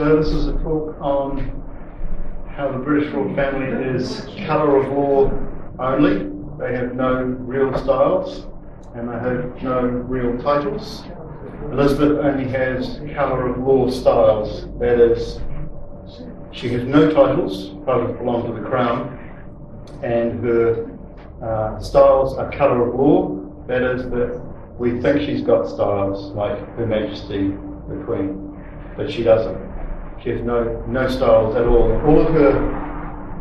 So this is a talk on how the British royal family is colour of law only. They have no real styles and they have no real titles. Elizabeth only has colour of law styles. That is, she has no titles. Titles belong to the crown, and her styles are colour of law. That is, that we think she's got styles like Her Majesty the Queen, but she doesn't. She has no styles at all. All of her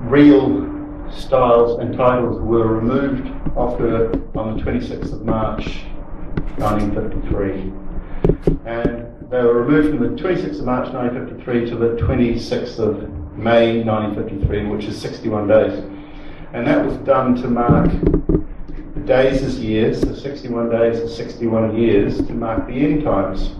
real styles and titles were removed off her on the 26th of March 1953. And they were removed from the 26th of March 1953 to the 26th of May 1953, which is 61 days. And that was done to mark days as years, so 61 days is 61 years, to mark the end times.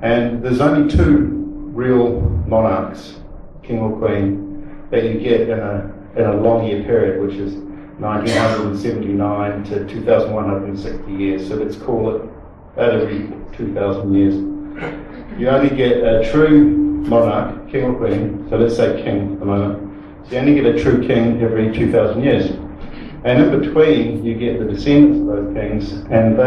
And there's only two real monarchs, king or queen, that you get in a long year period, which is 1979 to 2160 years. So let's call it about every 2,000 years. You only get a true monarch, king or queen, so let's say king at the moment. So you only get a true king every 2,000 years. And in between, you get the descendants of those kings, and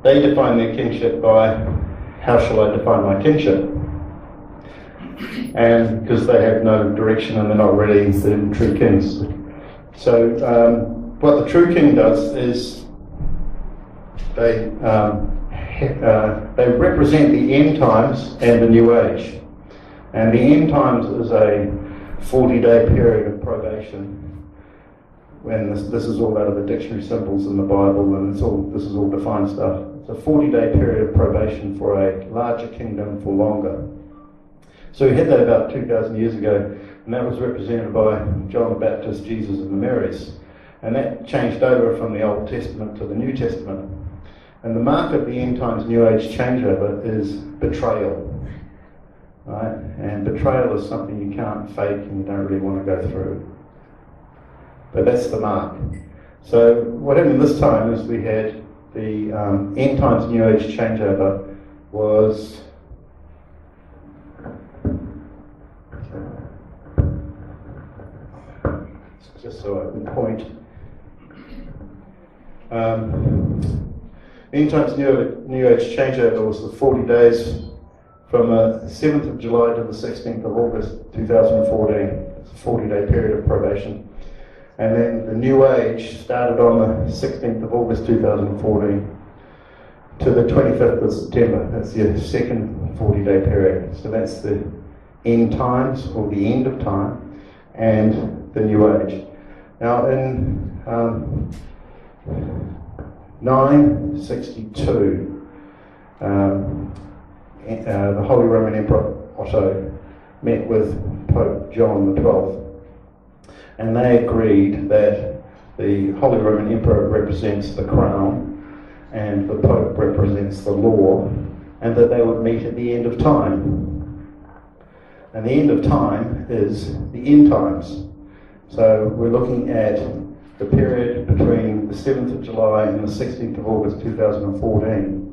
they define their kingship by, how shall I define my kingship? And because they have no direction and they're not really the true kings. So what the true king does is they represent the end times and the new age. And the end times is a 40-day period of probation. When this is all out of the dictionary symbols in the Bible, and this is all defined stuff. It's a 40-day period of probation for a larger kingdom for longer. So we had that about 2,000 years ago, and that was represented by John the Baptist, Jesus, and the Marys. And that changed over from the Old Testament to the New Testament. And the mark of the end times New Age changeover is betrayal. Right? And betrayal is something you can't fake and you don't really want to go through. But that's the mark. So what happened this time is we had the end times New Age changeover was just so I can point. End times New Age changeover was the 40 days from the 7th of July to the 16th of August 2014. It's a 40-day period of probation. And then the New Age started on the 16th of August 2014 to the 25th of September. That's the second 40-day period. So that's the end times, or the end of time, and the New Age. Now in 962, the Holy Roman Emperor Otto met with Pope John XII, and they agreed that the Holy Roman Emperor represents the crown and the Pope represents the law, and that they would meet at the end of time. And the end of time is the end times. So we're looking at the period between the 7th of July and the 16th of August 2014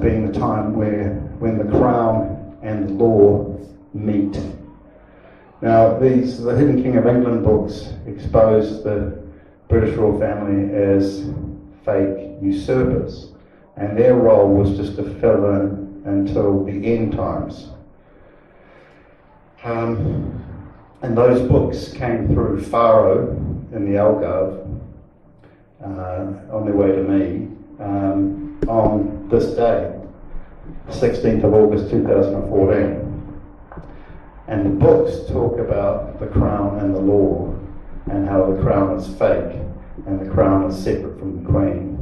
being the time when the crown and the law meet. Now the Hidden King of England books expose the British royal family as fake usurpers, and their role was just to fill in until the end times. And those books came through Faro in the Algarve on their way to me on this day, 16th of August 2014. And the books talk about the crown and the law, and how the crown is fake and the crown is separate from the Queen.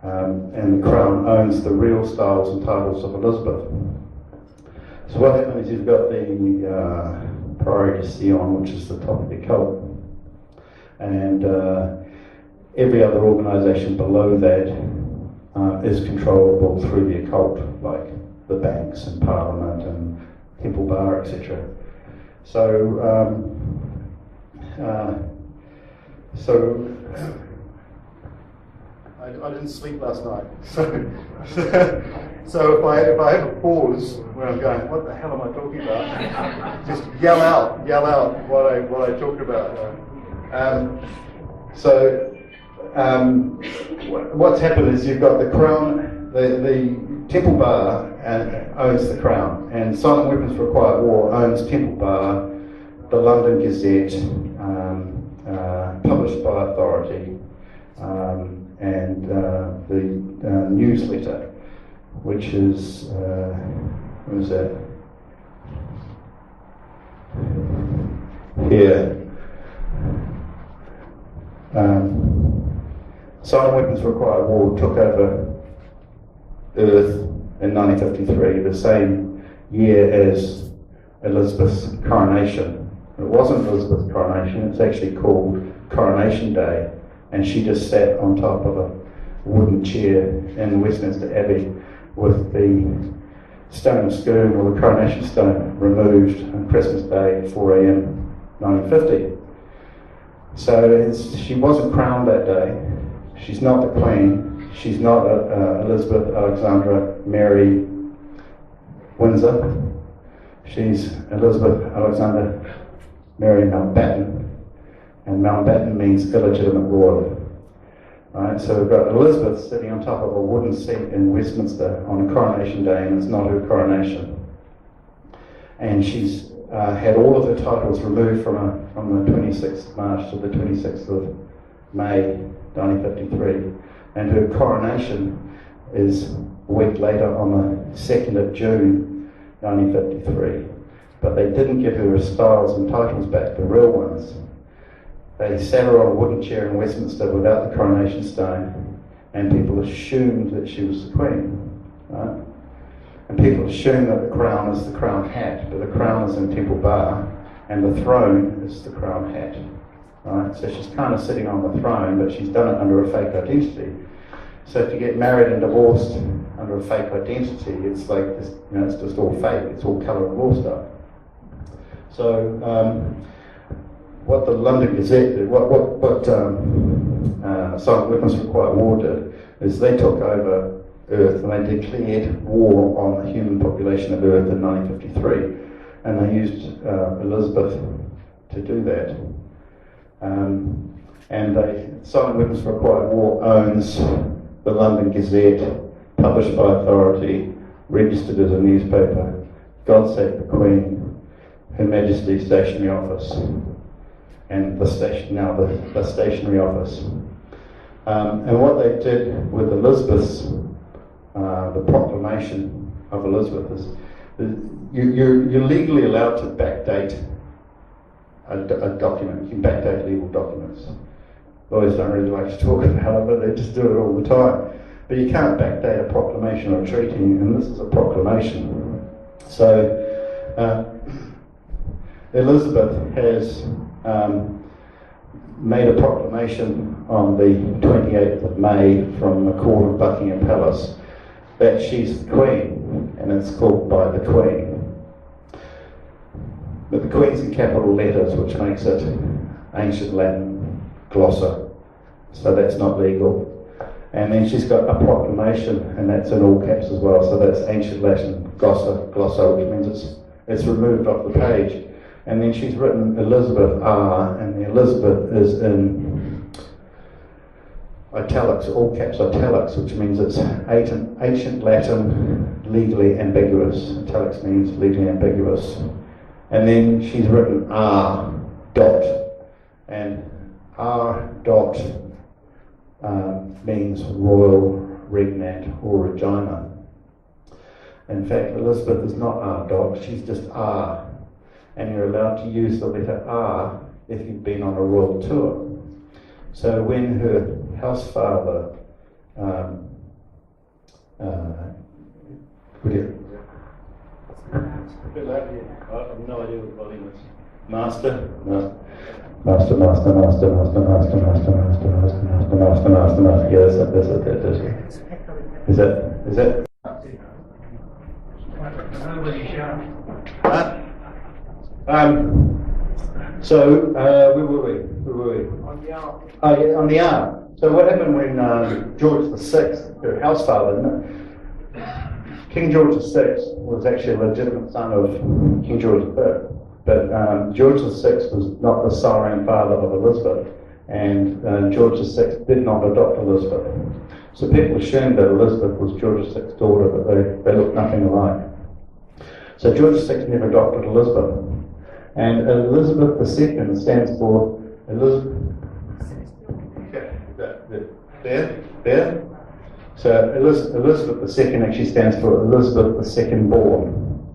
And the crown owns the real styles and titles of Elizabeth. So what happened is you've got the Priority Sion, which is the top of the cult, and every other organisation below that is controllable through the occult, like the banks and Parliament and Temple Bar, etc. So I didn't sleep last night. So if I have a pause where I'm going, what the hell am I talking about? Just yell out what I talked about. What's happened is you've got the Crown, the Temple Bar owns the Crown, and Silent Weapons for a Quiet War owns Temple Bar, the London Gazette, published by authority, and the newsletter, which is, what is that? Here. Silent Weapons for a Quiet War took over Earth in 1953, the same year as Elizabeth's coronation. It wasn't Elizabeth's coronation, it's actually called Coronation Day, and she just sat on top of a wooden chair in Westminster Abbey with the stone scoon or the coronation stone removed on Christmas Day, 4 a.m. 1950. So she wasn't crowned that day. She's not the Queen. She's not Elizabeth Alexandra Mary Windsor. She's Elizabeth Alexandra Mary Mountbatten, and Mountbatten means illegitimate royal. Right, so we've got Elizabeth sitting on top of a wooden seat in Westminster on a coronation day, and it's not her coronation. And she's had all of her titles removed from the 26th of March to the 26th of May 1953, and her coronation is a week later on the 2nd of June 1953. But they didn't give her her styles and titles back, the real ones. They sat her on a wooden chair in Westminster without the coronation stone, and people assumed that she was the Queen, right? And people assume that the crown is the crown hat, but the crown is in Temple Bar, and the throne is the crown hat, right? So she's kind of sitting on the throne, but she's done it under a fake identity. So if you get married and divorced under a fake identity, it's like this, it's just all fake. It's all colour and law stuff. So what the London Gazette did, what Silent Weapons for a Quiet War did, is they took over Earth and they declared war on the human population of Earth in 1953, and they used Elizabeth to do that. And Silent Weapons for a Quiet War owns the London Gazette, published by authority, registered as a newspaper, God Save the Queen, Her Majesty's Stationery Office, and the stationery office. And what they did with Elizabeth's, the proclamation of Elizabeth is you're legally allowed to backdate a document. You can backdate legal documents. Lawyers don't really like to talk about it, but they just do it all the time. But you can't backdate a proclamation or a treaty, and this is a proclamation. So Elizabeth has made a proclamation on the 28th of May from the court of Buckingham Palace that she's the Queen, and it's called by the Queen. But the Queen's in capital letters, which makes it ancient Latin glossa, so that's not legal. And then she's got a proclamation, and that's in all caps as well, so that's ancient Latin glossa, which means it's removed off the page. And then she's written Elizabeth R, and the Elizabeth is in italics, all caps italics, which means it's ancient Latin, legally ambiguous. Italics means legally ambiguous. And then she's written R dot, and R dot means royal, regnate, or regina. In fact, Elizabeth is not R dot, she's just R. And you're allowed to use the letter R if you've been on a royal tour. So when her house father, a bit loud here. I have no idea what the volume is. Master? No. Master. Yeah, that's it. Is that? So where were we? were we? On the ark. Oh, yeah, on the ark. So what happened when George VI, her house father, isn't it? King George VI was actually a legitimate son of King George V. But George VI was not the siren father of Elizabeth, and George VI did not adopt Elizabeth. So people assumed that Elizabeth was George VI's daughter, but they looked nothing alike. So George VI never adopted Elizabeth. And Elizabeth II stands for Elizabeth. There. So Elizabeth II actually stands for Elizabeth the Second Born.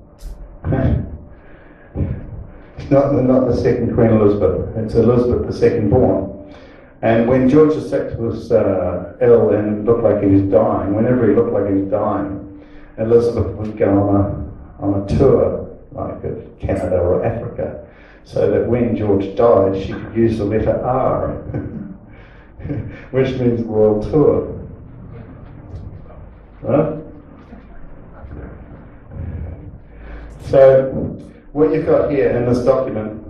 Not the second Queen Elizabeth. It's Elizabeth the Second Born. And when George VI was ill and looked like he was dying, whenever he looked like he was dying, Elizabeth would go on a tour, like Canada or Africa, so that when George died, she could use the letter R, which means world tour. Right? So what you've got here in this document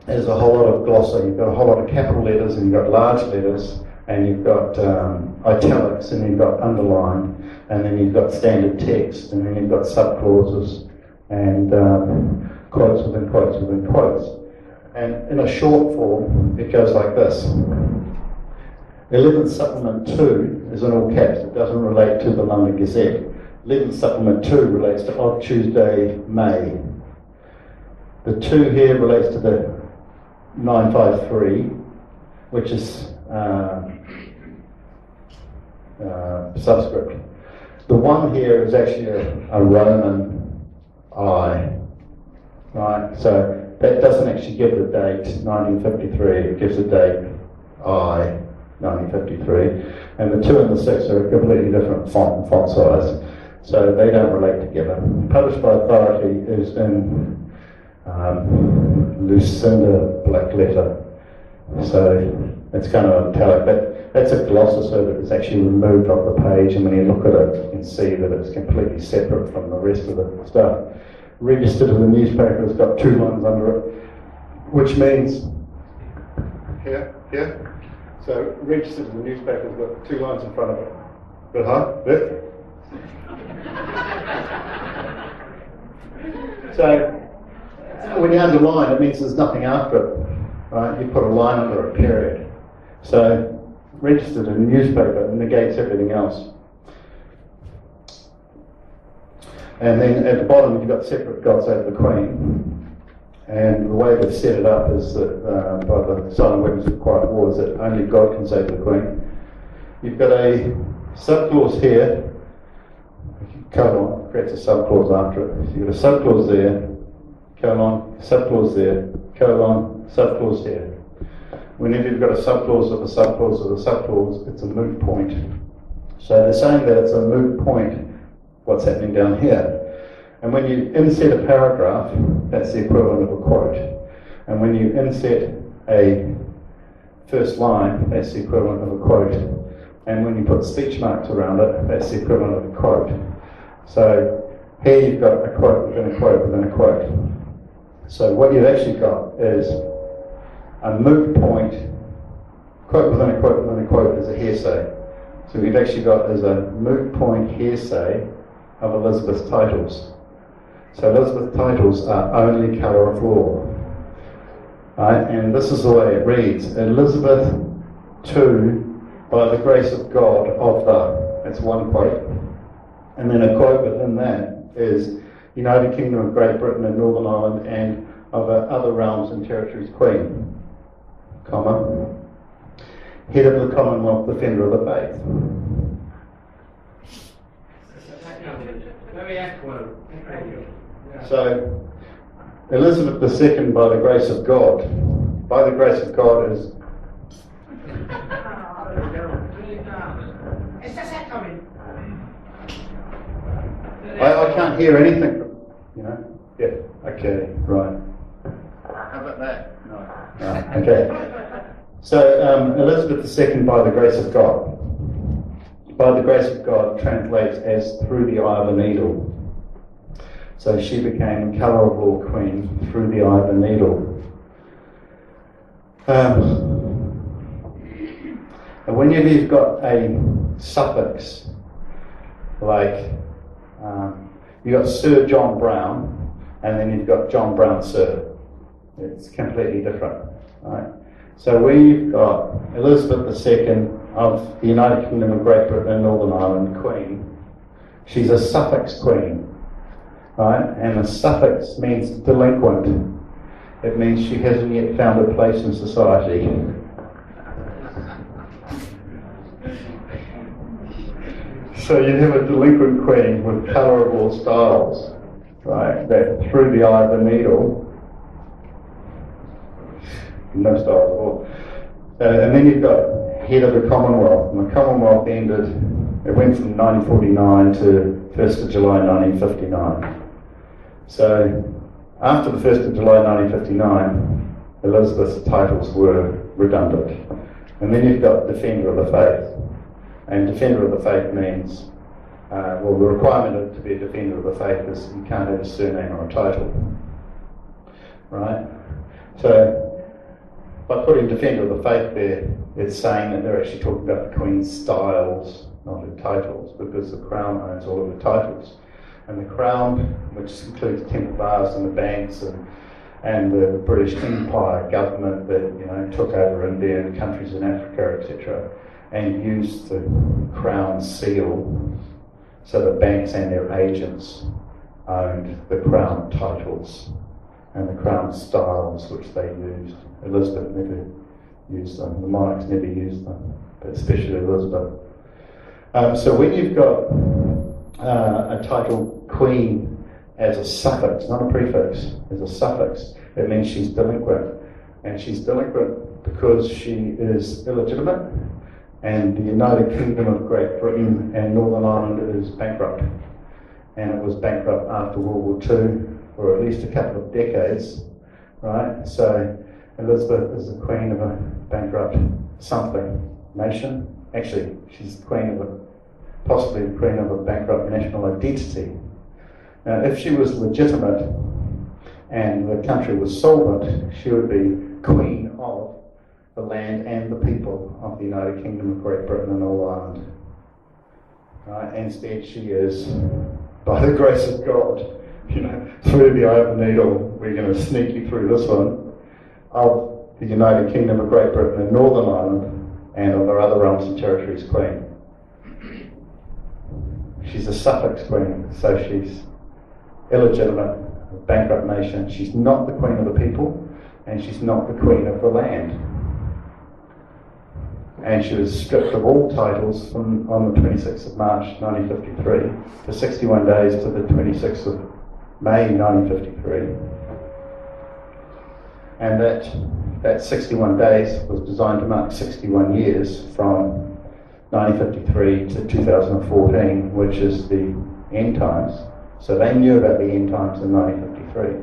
is a whole lot of glossary. You've got a whole lot of capital letters, and you've got large letters, and you've got italics, and you've got underline, and then you've got standard text, and then you've got subclauses, and quotes within quotes within quotes. And in a short form, it goes like this. 11th Supplement 2 is in all caps. It doesn't relate to the London Gazette. 11th Supplement 2 relates to Odd Tuesday, May. The 2 here relates to the 953, which is subscript. The 1 here is actually a Roman I, right? So that doesn't actually give the date 1953, it gives the date I, 1953. And the 2 and the 6 are a completely different font size, so they don't relate together. Published by authority is in Lucinda black letter, so it's kind of italic, but that's a glosser, so that it's actually removed off the page, and when you look at it, you can see that it's completely separate from the rest of the stuff. Registered to the newspaper has got 2 lines under it, which means here. So registered to the newspaper has got 2 lines in front of it. Bit high, bit. So when you underline, it means there's nothing after it, right? You put a line under a period. So registered in a newspaper negates everything else. And then at the bottom you've got separate God Save the Queen. And the way they've set it up is that by the silent weapons of quiet war is that only God can save the Queen. You've got a subclause here, colon, creates a subclause after it. So you've got a subclause there, colon, subclause there, colon, subclause here. Whenever you've got a subclause of a subclause of a subclause, it's a moot point. So they're saying that it's a moot point, what's happening down here. And when you inset a paragraph, that's the equivalent of a quote. And when you inset a first line, that's the equivalent of a quote. And when you put speech marks around it, that's the equivalent of a quote. So here you've got a quote within a quote within a quote. So what you've actually got is a moot point, quote within a quote within a quote is a hearsay. So we've actually got as a moot point hearsay of Elizabeth's titles. So Elizabeth's titles are only colour of law. Right? And this is the way it reads. Elizabeth II, by the grace of God, of the, that's one quote. And then a quote within that is United Kingdom of Great Britain and Northern Ireland and of other realms and territories Queen, comma, head of the Commonwealth, defender of the faith. Very accurate. So, Elizabeth II, by the grace of God. By the grace of God is... It's just echoing. I can't hear anything from, you know? Yeah, okay, right. How about that? No. Right, okay. So, Elizabeth II, by the grace of God. By the grace of God translates as through the eye of a needle. So she became colour of law queen through the eye of a needle. And whenever you've got a suffix, like you've got Sir John Brown, and then you've got John Brown Sir. It's completely different, right? So we've got Elizabeth II of the United Kingdom of Great Britain and Northern Ireland, Queen. She's a suffix queen, right? And a suffix means delinquent. It means she hasn't yet found a place in society. So you have a delinquent queen with colour of all styles, right? That through the eye of the needle. No styles at all. And then you've got head of the Commonwealth, and the Commonwealth ended, it went from 1949 to 1st of July 1959. So after the 1st of July 1959, Elizabeth's titles were redundant. And then you've got Defender of the Faith. And Defender of the Faith means, well, the requirement to be a Defender of the Faith is you can't have a surname or a title, right? So by putting Defender of the Faith there, it's saying that they're actually talking about the Queen's styles, not her titles, because the Crown owns all of the titles. And the Crown, which includes the Temple Bars and the banks and the British Empire government that took over India and countries in Africa, etc., and used the Crown seal, so the banks and their agents owned the Crown titles and the Crown styles which they used. Elizabeth never used them, the monarchs never used them, but especially Elizabeth. So when you've got a title Queen as a suffix, not a prefix, as a suffix, it means she's delinquent. And she's delinquent because she is illegitimate, and the United Kingdom of Great Britain and Northern Ireland is bankrupt. And it was bankrupt after World War II for at least a couple of decades, right? So Elizabeth is the queen of a bankrupt something nation. Actually, she's the queen of possibly the queen of a bankrupt national identity. Now, if she was legitimate and the country was solvent, she would be queen of the land and the people of the United Kingdom of Great Britain and Northern Ireland. Right? Instead, she is, by the grace of God, through the eye of the needle, we're going to sneak you through this one, of the United Kingdom of Great Britain and Northern Ireland and of their other realms and territories queen. She's a suffix queen, so she's illegitimate, a bankrupt nation. She's not the queen of the people, and she's not the queen of the land. And she was stripped of all titles on the 26th of March 1953 for 61 days to the 26th of May 1953. And that 61 days was designed to mark 61 years from 1953 to 2014, which is the end times. So they knew about the end times in 1953.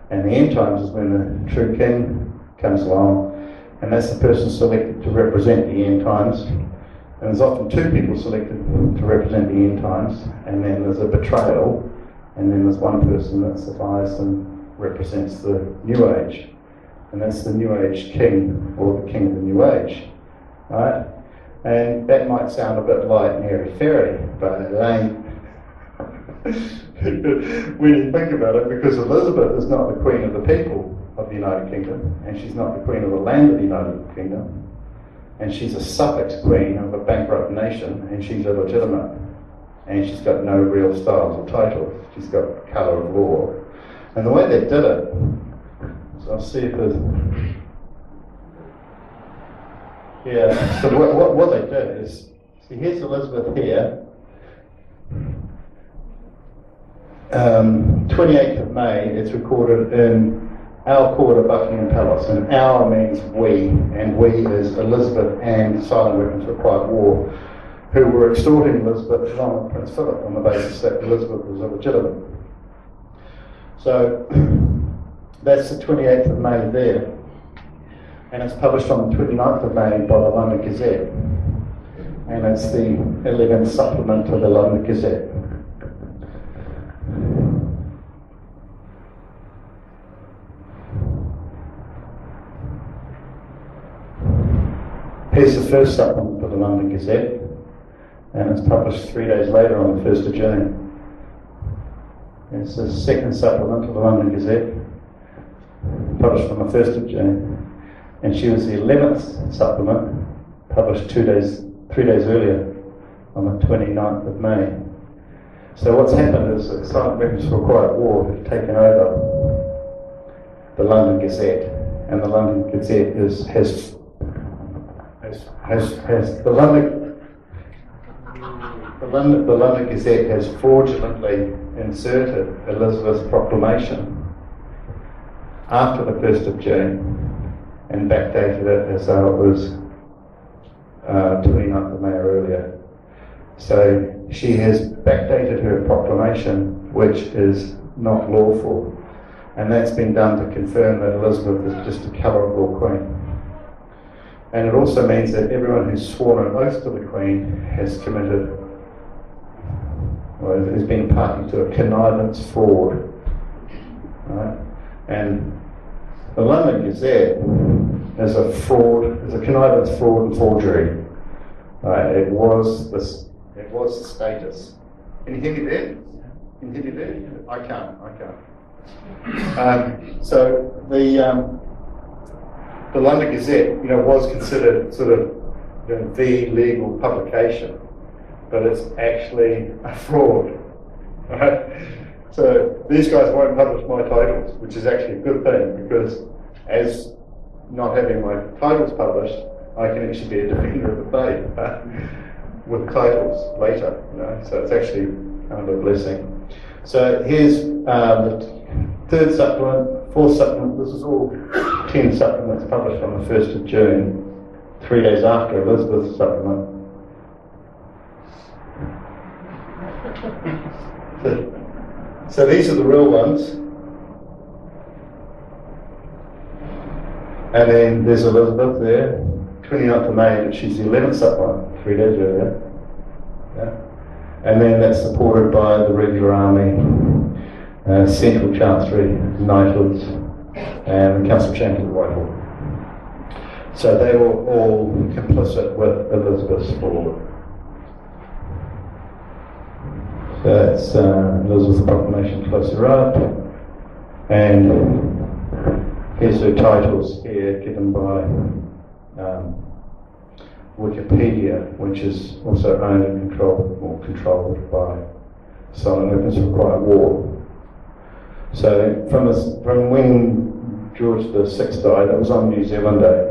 And the end times is when the true king comes along, and that's the person selected to represent the end times. And there's often two people selected to represent the end times, and then there's a betrayal, and then there's one person that survives and represents the New Age. And that's the New Age king, or the king of the New Age, right? And that might sound a bit light and airy-fairy, but it ain't. When you think about it, because Elizabeth is not the queen of the people of the United Kingdom, and she's not the queen of the land of the United Kingdom, and she's a suffix queen of a bankrupt nation, and she's illegitimate, and she's got no real styles or titles. She's got colour of law. And the way they did it, so I'll see if there's... Yeah, so what they did is, see, here's Elizabeth here, 28th of May, it's recorded in our court of Buckingham Palace, and our means we, and we is Elizabeth and Silent Weapons for Quiet War, who were extorting Elizabeth along with Prince Philip on the basis that Elizabeth was illegitimate. So that's the 28th of May there, and it's published on the 29th of May by the London Gazette, and it's the 11th supplement to the London Gazette. Here's the first supplement for the London Gazette, and it's published 3 days later on the 1st of June. It's the second supplement of the London Gazette, published on the 1st of June. And she was the 11th supplement, published 3 days earlier, on the 29th of May. So what's happened is that Silent Weapons for a Quiet War have taken over the London Gazette, and the London Gazette has the London Gazette has fraudulently inserted Elizabeth's proclamation after the 1st of June and backdated it as though it was 29th of May or earlier. So she has backdated her proclamation, which is not lawful, and that's been done to confirm that Elizabeth is just a colourable queen. And it also means that everyone who's sworn an oath to the Queen has committed, or has been party to a connivance fraud. Right? And the London Gazette is a fraud, is a connivance, fraud and forgery. Right? It was the status. Can you hear me there? Can you hear me there? I can't. So the London Gazette, was considered sort of the legal publication, but it's actually a fraud. Right? So these guys won't publish my titles, which is actually a good thing, because as not having my titles published, I can actually be a defender of the faith with titles later. So it's actually kind of a blessing. So here's the third supplement, fourth supplement. This is all 10 supplements published on the 1st of June, 3 days after Elizabeth's supplement. So these are the real ones. And then there's Elizabeth there, 29th of May, and she's the 11th supplement, 3 days earlier. Yeah. And then that's supported by the regular army, Central Chancery, Knighthoods, and the Council of Champions of Whitehall. So they were all complicit with Elizabeth's fraud. So that's Elizabeth's proclamation closer up, and here's her titles here given by Wikipedia, which is also owned and controlled by Silent Weapons for a Quiet War. So from when George VI died, that was on New Zealand Day.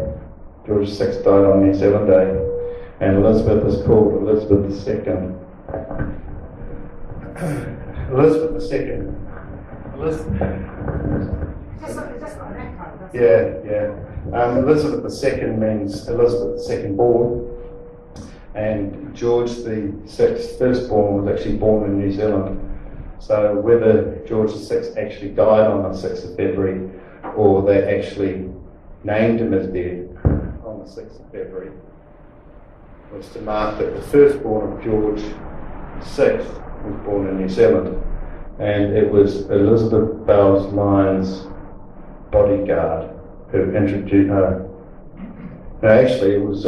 George VI died on New Zealand Day, and Elizabeth is called Elizabeth II. Elizabeth II. Elizabeth II means Elizabeth II born, and George VI, firstborn, was actually born in New Zealand. So whether George VI actually died on the 6th of February, or they actually named him as dead on the 6th of February, was to mark that the firstborn of George VI was born in New Zealand, and it was Elizabeth Bowes Lyons' bodyguard who introduced her. Actually, it was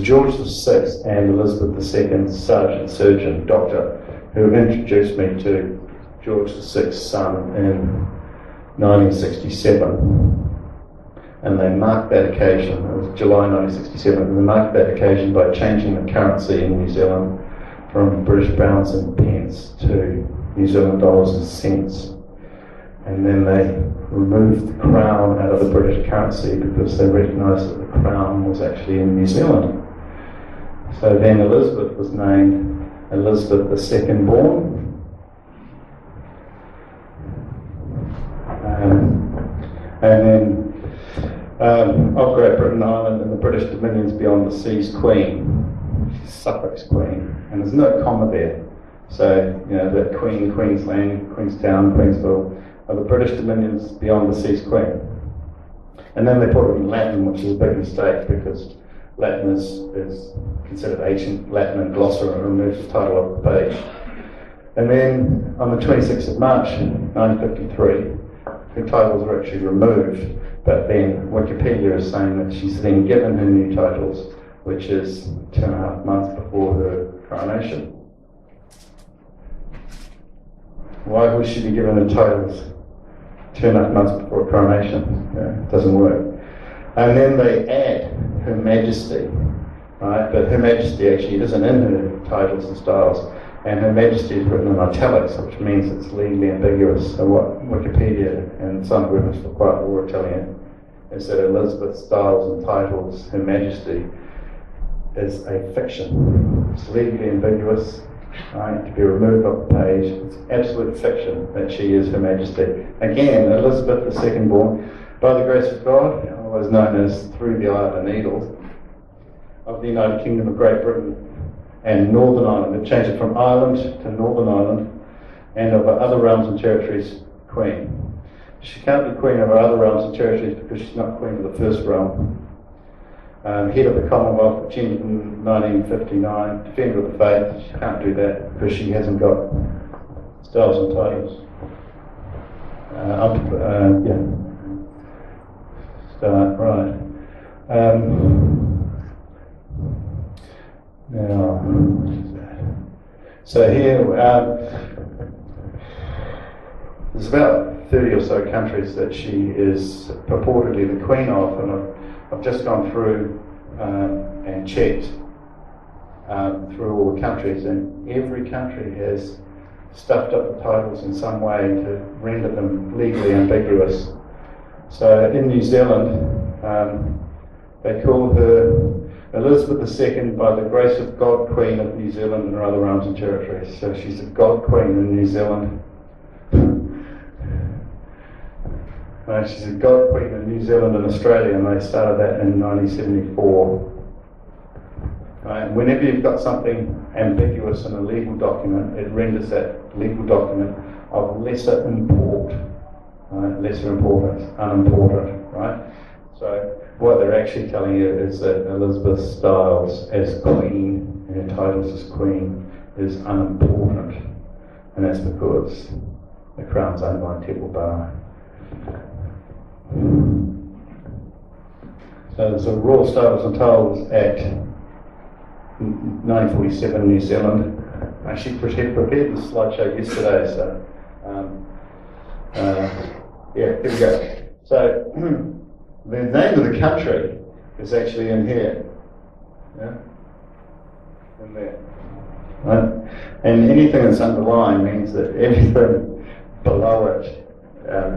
George VI and Elizabeth II Sergeant Surgeon Doctor who introduced me to George VI's son in 1967. And they marked that occasion, it was July 1967, and they marked that occasion by changing the currency in New Zealand from British pounds and pence to New Zealand dollars and cents. And then they removed the crown out of the British currency because they recognised that the crown was actually in New Zealand. So then Elizabeth was named Elizabeth II born. And then of Great Britain, Ireland, and the British dominions beyond the seas Queen. She's Suffolk's Queen, and there's no comma there. So, the Queen, Queensland, Queenstown, Queensville are the British dominions beyond the seas Queen. And then they put it in Latin, which is a big mistake because Latin is considered ancient Latin and glossary and removes the title off the page. And then on the 26th of March 1953, the titles were actually removed But then Wikipedia is saying that she's then given her new titles, which is 2.5 months before her coronation. Why would she be given her titles 2.5 months before coronation? It doesn't work. And then they add Her Majesty, right? But Her Majesty actually isn't in her titles and styles, and Her Majesty is written in italics, which means it's legally ambiguous. So what Wikipedia and some women for quite a war are telling you is that Elizabeth's styles and titles, Her Majesty, is a fiction. It's legally ambiguous, right, to be removed off the page. It's absolute fiction that she is Her Majesty. Again, Elizabeth the second born, by the grace of God, otherwise known as through the eye of a needle, of the United Kingdom of Great Britain and Northern Ireland. They've changed it from Ireland to Northern Ireland, and of her other realms and territories, Queen. She can't be Queen of her other realms and territories because she's not Queen of the first realm. Head of the Commonwealth, achieved in 1959, Defender of the Faith. She can't do that because she hasn't got styles and titles. Start right. Now, so here there's about 30 or so countries that she is purportedly the Queen of, and I've just gone through and checked through all the countries, and every country has stuffed up the titles in some way to render them legally ambiguous. So in New Zealand, they call her Elizabeth II, by the grace of God, Queen of New Zealand and her other realms and territories. So she's a God Queen in New Zealand. She's a God Queen in New Zealand and Australia, and they started that in 1974. Right? Whenever you've got something ambiguous in a legal document, it renders that legal document of lesser import, lesser importance, unimportant, right? So what they're actually telling you is that Elizabeth's styles as Queen, and her titles as Queen, is unimportant, and that's because the Crown's owned by Temple Bar. So there's a Royal Styles and Titles Act 1947, New Zealand. I actually prepared this slideshow yesterday, so here we go. So the name of the country is actually in here, in there, right? And anything that's underlined means that everything below it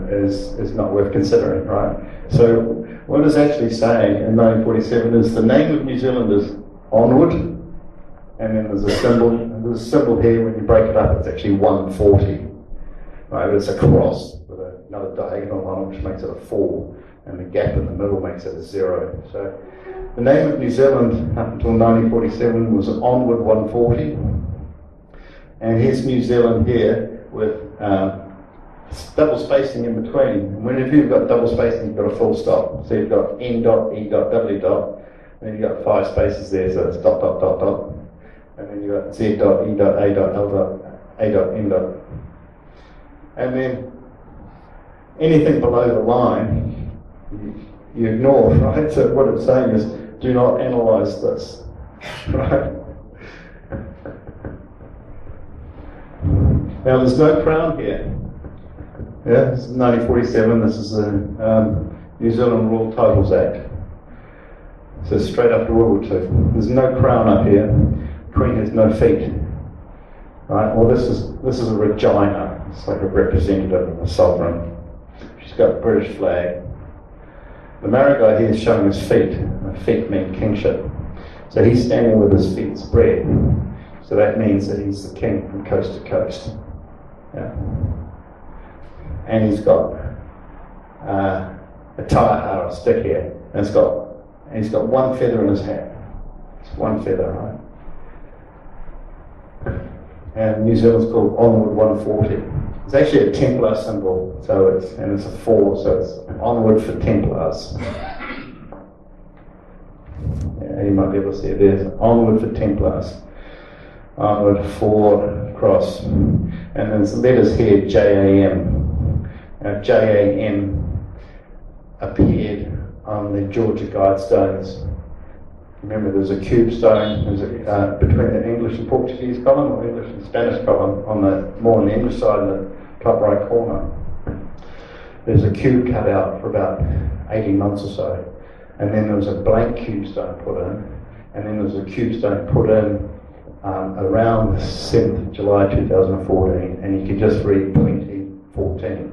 is not worth considering, right? So what it's actually saying in 1947 is the name of New Zealand is Onward, and then there's a symbol. There's a symbol here. When you break it up, it's actually 140, right? It's a cross with another diagonal on it, which makes it a 4, and the gap in the middle makes it a 0. So the name of New Zealand up until 1947 was Onward 140, and here's New Zealand here with double spacing in between. And whenever you've got double spacing, you've got a full stop. So you've got N dot, E dot, W dot, and then you've got 5 spaces there, so it's dot, dot, dot, dot. And then you've got Z dot, E dot, A dot, L dot, A dot, N dot. And then anything below the line, you ignore, right? So what it's saying is, do not analyze this, right? Now there's no crown here. Yeah, this is 1947, this is the New Zealand Royal Titles Act. So straight after World War II. There's no crown up here. Queen has no feet. Right? Well, this is a regina. It's like a representative of a sovereign. She's got a British flag. The Marigot here is showing his feet. Feet mean kingship. So he's standing with his feet spread. So that means that he's the king from coast to coast. Yeah. And he's got a taha, a stick here, and he's got one feather in his hat. It's one feather, right? And New Zealand's called Onward 140. It's actually a Templar symbol, so it's a 4, so it's Onward for Templars. Yeah, you might be able to see it there. Onward for Templars. Onward 4 cross, and there's letters here JAM. JAM appeared on the Georgia Guidestones. Remember, there's a cube stone between the English and Portuguese column, or English and Spanish column, more on the English side in the top right corner. There's a cube cut out for about 18 months or so, and then there was a blank cube stone put in, and then there was a cube stone put in around the 7th of July 2014, and you could just read 2014.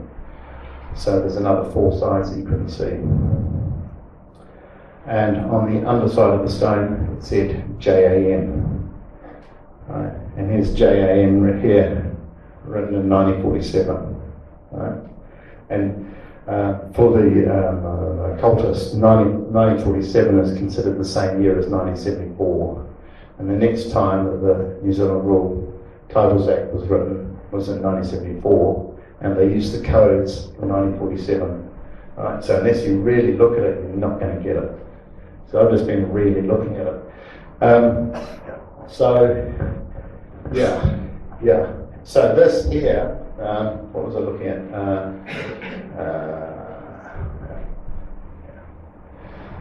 So there's another 4 signs that you couldn't see. And on the underside of the stone it said JAM. Right? And here's JAM right here, written in 1947. Right? And for the occultists, 1947 is considered the same year as 1974. And the next time that the New Zealand Rule Titles Act was written was in 1974, and they used the codes in 1947. Right? So unless you really look at it, you're not going to get it. So I've just been really looking at it. So this here, what was I looking at?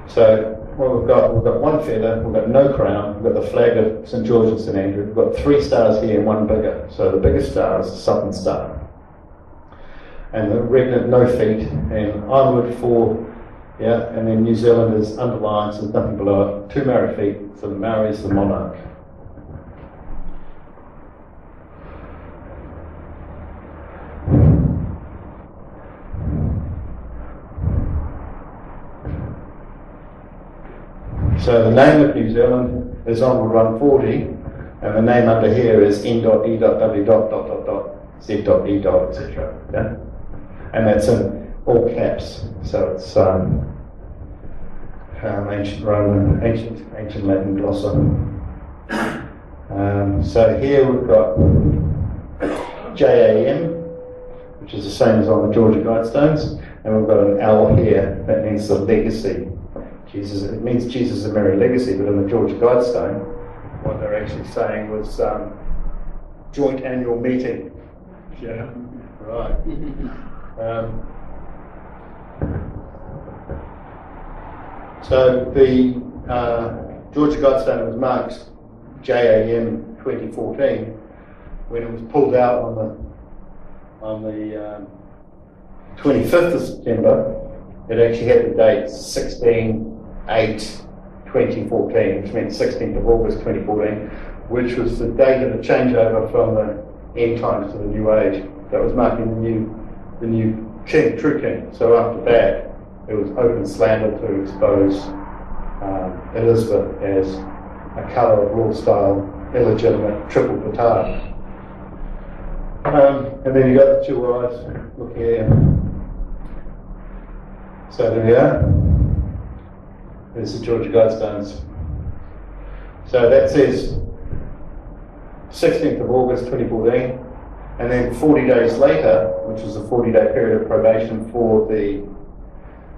So what we've got one feather, we've got no crown, we've got the flag of St George and St Andrew, we've got 3 stars here and 1 bigger. So the biggest star is the Southern Star. And the regnant no feet, and onward 4. Yeah, and then New Zealand is underlined, so there's nothing below it. 2 Maori feet, so the Maori is the monarch. So the name of New Zealand is on run 40, and the name under here is N.E.W. Z.E. etc. Yeah? And that's in all caps, so it's ancient Roman, ancient Latin glossa. So here we've got JAM, which is the same as on the Georgia Guidestones, and we've got an L here that means the legacy. It means Jesus is a merry legacy, but in the Georgia Guidestone, what they're actually saying was joint annual meeting. Yeah, right. So the Georgia Guidestone was marked JAM 2014 when it was pulled out on the 25th of September. It actually had the date 16/8/2014, which meant 16th of August 2014, which was the date of the changeover from the end times to the new age. That was marking the new king, true king. So after that, it was open slander to expose Elizabeth as a colour of law style, illegitimate, triple petard. And then you got the 2 eyes looking here. So there we are. There's the Georgia Guidestones. So that says 16th of August 2014, and then 40 days later, which was a 40-day period of probation for the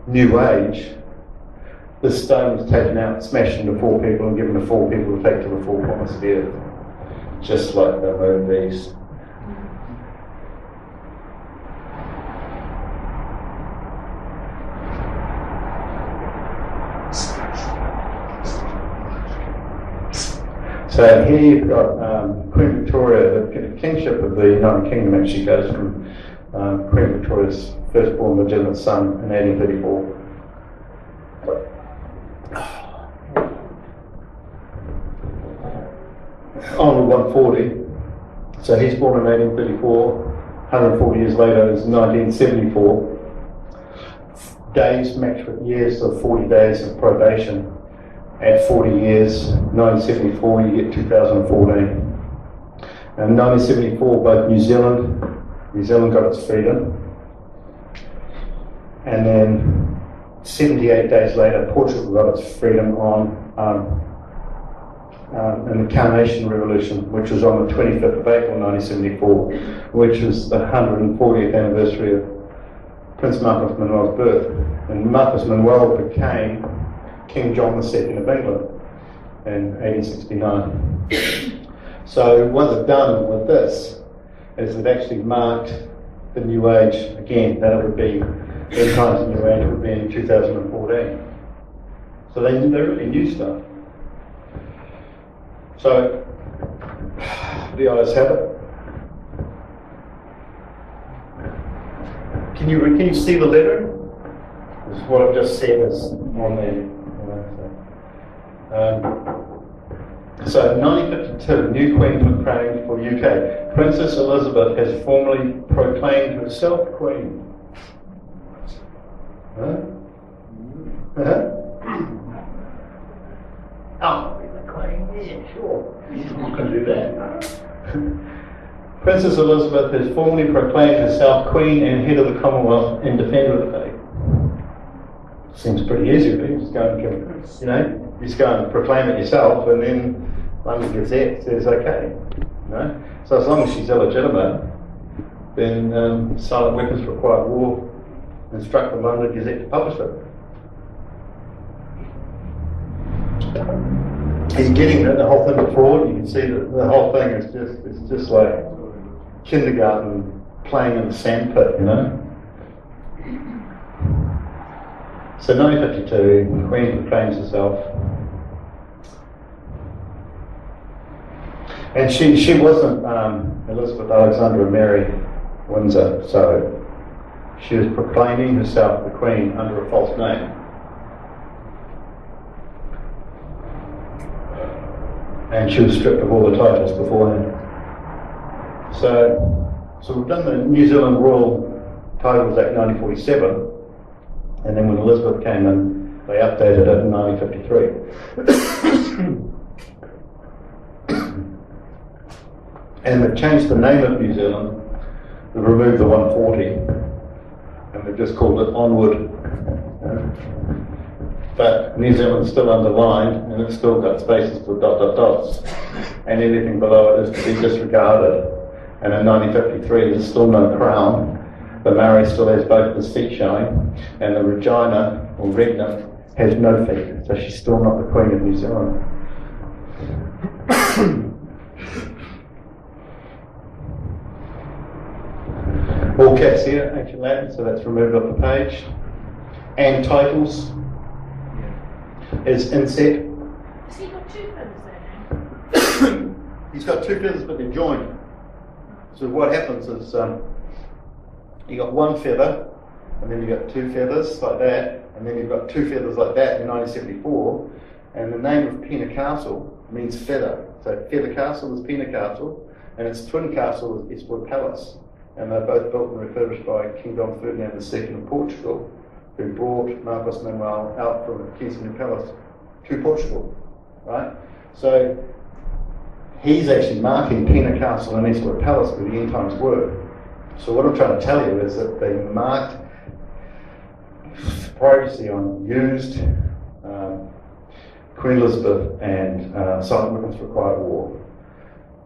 New Age, this stone was taken out, smashed into 4 people, and given to 4 people to take to the 4 corners of the earth, just like the moon beast. So here you've got Queen Victoria. The kingship of the United Kingdom actually goes from Queen Victoria's firstborn legitimate son in 1834. Onward 140. So he's born in 1834. 140 years later is 1974. Days matched with years, so 40 days of probation. At 40 years, 1974, you get 2014. And 1974, both New Zealand got its freedom. And then 78 days later, Portugal got its freedom in the Carnation Revolution, which was on the 25th of April 1974, which was the 140th anniversary of Prince Marcos Manuel's birth. And Marcos Manuel became King John II of England in 1869. So what they've done with this is they've actually marked the New Age again, that it would be End Times New Age would be in 2014. So they really knew stuff. So the ayes have it. Can you see the lettering? This is what I've just said is on there. So 1952, new Queen crowned for UK. Princess Elizabeth has formally proclaimed herself Queen. Huh? Oh, yeah, sure. You can do that. Princess Elizabeth has formally proclaimed herself Queen and head of the Commonwealth and defender of the faith. Seems pretty easy, really. Just go and you just go and proclaim it yourself, and then London Gazette says okay. So as long as she's illegitimate, then silent weapons for quiet war instruct the London Gazette to publish it. He's getting it, the whole thing of fraud. You can see that the whole thing is just like kindergarten playing in the sandpit, So 1952, the Queen proclaims herself. And she wasn't Elizabeth Alexandra Mary Windsor, so she was proclaiming herself the Queen under a false name. And she was stripped of all the titles beforehand. So we've done the New Zealand Royal Titles Act 1947, and then when Elizabeth came in, they updated it in 1953. And they've changed the name of New Zealand. They've removed the 140, and they've just called it Onward. But New Zealand's still underlined, and it's still got spaces for ... and anything below it is to be disregarded. And in 1953, there's still no crown. The Maori still has both the feet showing, and the Regina, or Regna, has no feet, so she's still not the Queen of New Zealand. All caps here, ancient Latin, so that's removed off the page. And titles is inset. Has he got two feathers there now? He's got two feathers, but they're joined. So what happens is you got one feather, and then you got two feathers like that, and then you've got two feathers like that in 1974. And the name of Pena Castle means feather. So Feather Castle is Pena Castle, and its twin castle is Eastwood Palace. And they're both built and refurbished by King Dom Ferdinand II of Portugal, who brought Marcos Manuel out from Kensington Palace to Portugal, right? So he's actually marking Pena Castle and Eastwood Palace where the end times were. So what I'm trying to tell you is that they marked privacy on used Queen Elizabeth and silent weapons for quiet war,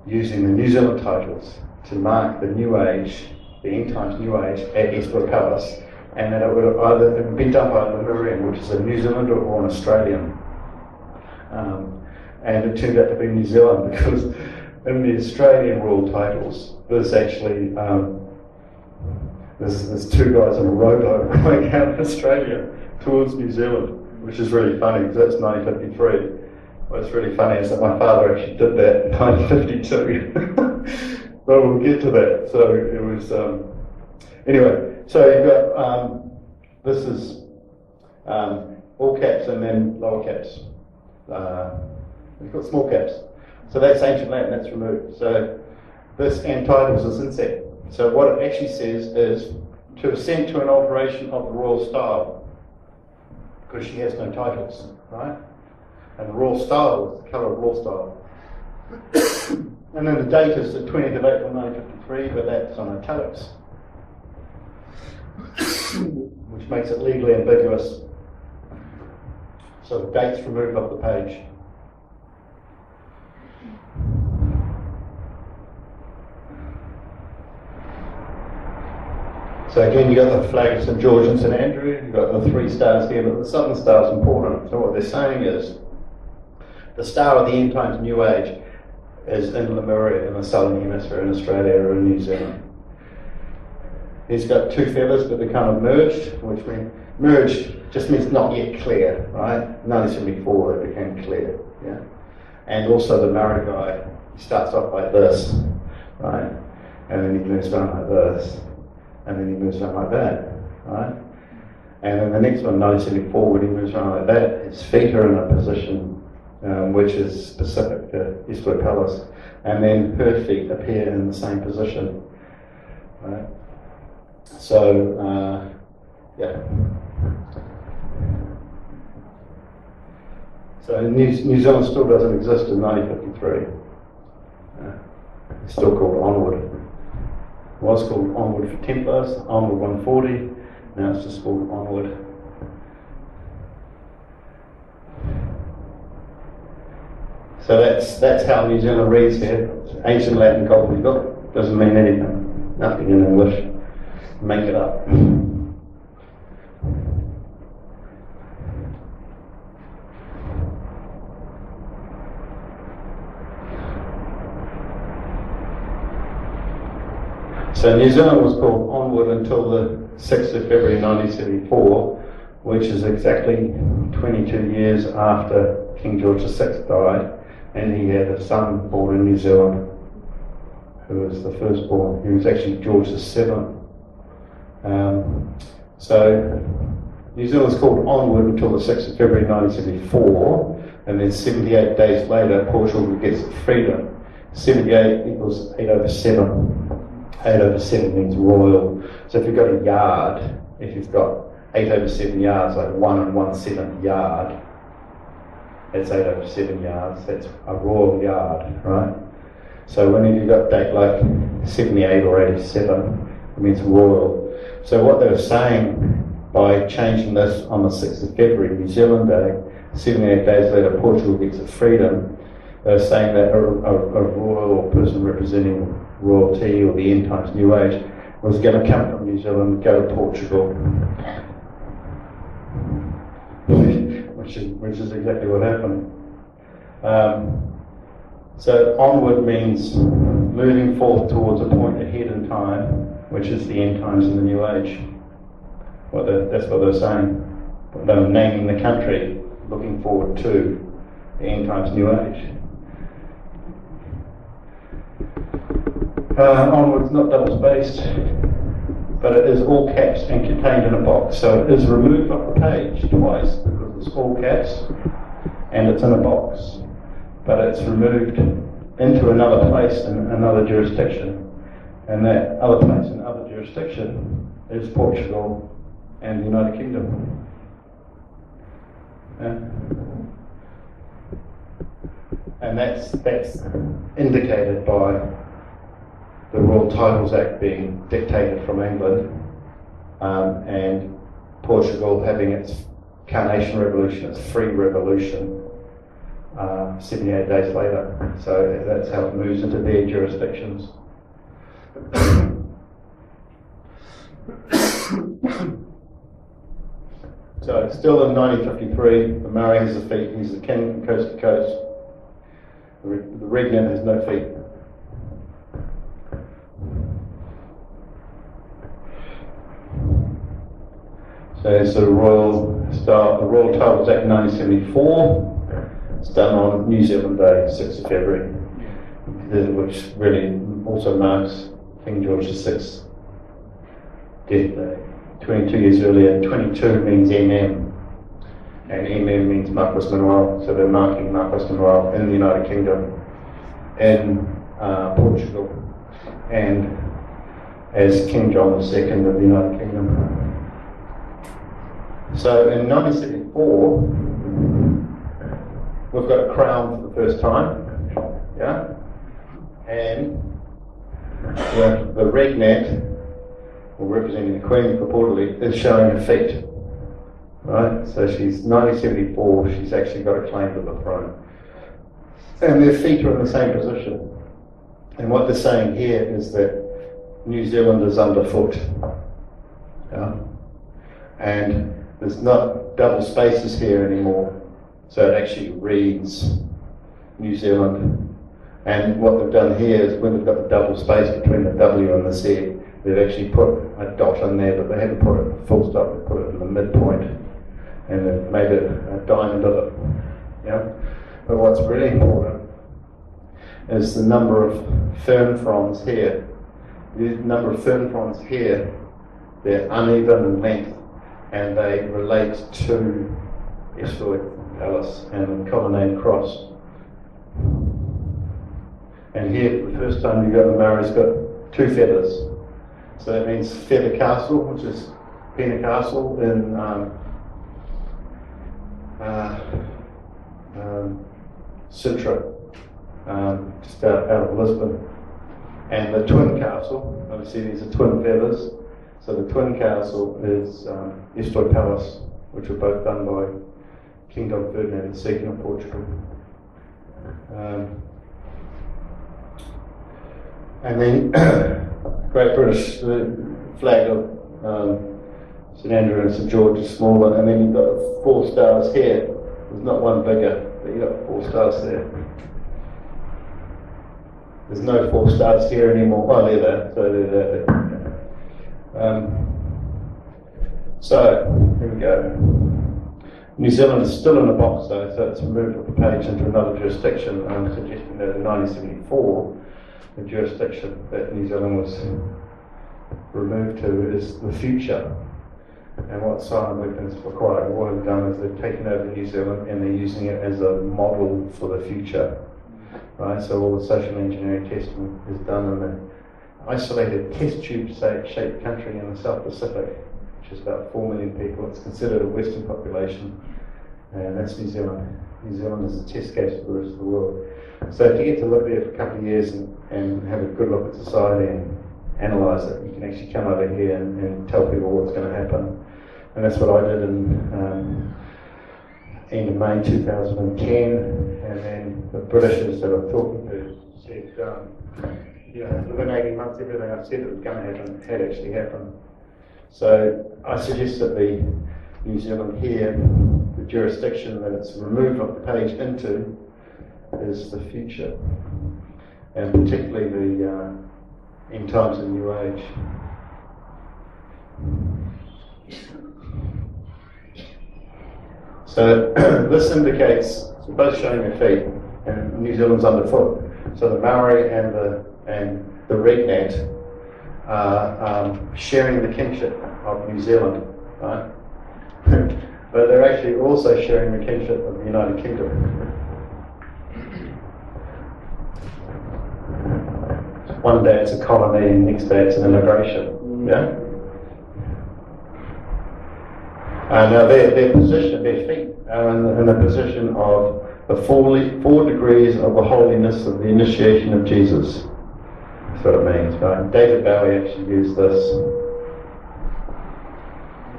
using the New Zealand titles to mark the New Age, the end times New Age at Eastwood Palace, and that it would either be done by a Lemurian, which is a New Zealander, or an Australian. And it turned out to be New Zealand because in the Australian royal titles, there's actually there's two guys in a rowboat going out of Australia towards New Zealand, which is really funny because that's 1953. What's really funny is that my father actually did that in 1952. But we'll get to that. So it was anyway. So you've got this is all caps and then lower caps. We've got small caps. So that's ancient Latin. That's removed. So this and titles is inset. So what it actually says is to assent to an alteration of the royal style, because she has no titles, right? And the royal style is the colour of royal style. And then the date is the 20th of April 1953, but that's on italics, which makes it legally ambiguous. So the date's removed off the page. So again, you've got the flag of St George and St Andrew, you've got the three stars here, but the southern star is important. So what they're saying is the star of the end times New Age is in Lemuria in the southern hemisphere in Australia or in New Zealand. He's got two feathers, but they're kind of merged, which means merged just means not yet clear, right? 1974 it became clear, yeah. And also the Maori guy, he starts off like this, right? And then he moves down like this, and then he moves down like that, right? And then the next one, 1974, when he moves around like that, his feet are in a position which is specific to Eastwood Palace, and then her feet appear in the same position, right? So, yeah. So New Zealand still doesn't exist in 1953. It's still called Onward. It was called Onward for Templars, Onward 140, now it's just called Onward. So that's how New Zealand reads here. It's ancient Latin gobbledygook, doesn't mean anything, nothing in English. Make it up. So New Zealand was called Onward until the 6th of February 1974, which is exactly 22 years after King George VI died, and he had a son born in New Zealand who was the firstborn. He was actually George VII. So New Zealand's called Onward until the 6th of February 1974, and then 78 days later Portugal gets its freedom. 78 equals 8 over 7. 8 over 7 means royal. So if you've got a yard, if you've got 8 over 7 yards, like 1 1/7 yard, that's 8 over 7 yards, that's a royal yard, right? So when you've got date like 78 or 87, it means royal. So what they were saying by changing this on the 6th of February, New Zealand Day, 78 days later Portugal gets its freedom, they were saying that a royal person representing royalty or the end times New Age was going to come from New Zealand, go to Portugal, which is exactly what happened. So onward means moving forth towards a point ahead in time, which is the end times in the New Age. That's what they're saying. They were naming the country, looking forward to the end times New Age. Onward's not double spaced, but it is all caps and contained in a box. So it is removed off the page twice because it's all caps and it's in a box. But it's removed into another place in another jurisdiction. And that other place in other jurisdiction is Portugal and the United Kingdom. Yeah. And that's indicated by the Royal Titles Act being dictated from England, and Portugal having its Carnation Revolution, its free revolution, 78 days later. So that's how it moves into their jurisdictions. So still in 1953, the Maori has the feet, he's the king from coast to coast. The regnant has no feet. So it's the Royal Titles Act 1974. It's done on New Zealand Day, 6th of February, which really also marks King George VI's death day. 22 years earlier, 22 means MM, and MM means Marquis Manuel, so they're marking Marquis Manuel in the United Kingdom, in Portugal, and as King John II of the United Kingdom. So in 1974, we've got a crown for the first time, yeah, and the regnant, or representing the Queen purportedly, is showing her feet, right? So she's 1974, she's actually got a claim to the throne. And their feet are in the same position. And what they're saying here is that New Zealand is underfoot. Yeah? And there's not double spaces here anymore. So it actually reads New Zealand. And what they've done here is when they've got the double space between the W and the Z, they've actually put a dot in there, but they haven't put it full stop, they put it in the midpoint, and they've made it a diamond of it. Yeah? But what's really important is the number of fern fronds here. The number of fern fronds here, they're uneven in length, and they relate to Estoy Palace and the colonnade cross. And here, for the first time, you've got the Maori's got 2 feathers. So that means Feather Castle, which is Pena Castle in Sintra, just out of Lisbon. And the Twin Castle, obviously these are twin feathers. So the Twin Castle is Estoy Palace, which were both done by King Dom Ferdinand II of Portugal. And then Great British flag of St Andrew and St George is smaller, and then you've got the 4 stars here. There's not one bigger, but you've got 4 stars there. There's no 4 stars here anymore. Oh, they're there. So they're there. So here we go. New Zealand is still in the box though, so it's moved up the page into another jurisdiction. I'm suggesting that in 1974, the jurisdiction that New Zealand was removed to is the future. And what Simon Wickens for quite a while have done is they've taken over New Zealand and they're using it as a model for the future. Right, so all the social engineering testing is done in the isolated test tube shaped country in the South Pacific, which is about 4 million people. It's considered a Western population, and that's New Zealand. New Zealand is a test case for the rest of the world. So if you get to live there for a couple of years and have a good look at society and analyse it, you can actually come over here and tell people what's going to happen. And that's what I did in end of May 2010. And then the Britishers that I'm talking to said, within 18 months, everything I've said that was going to happen had actually happened. So I suggest that the New Zealand here, the jurisdiction that it's removed off the page into, is the future, and particularly the end times and New Age. So this indicates, so both showing their feet, and New Zealand's underfoot. So the Maori and the Regnat are sharing the kingship of New Zealand, right? But they're actually also sharing the kingship of the United Kingdom. One day it's a colony, and next day it's an immigration. Yeah. Now their position, their feet are in the position of the 4 degrees of the holiness of the initiation of Jesus. That's what it means, right? David Bowie actually used this.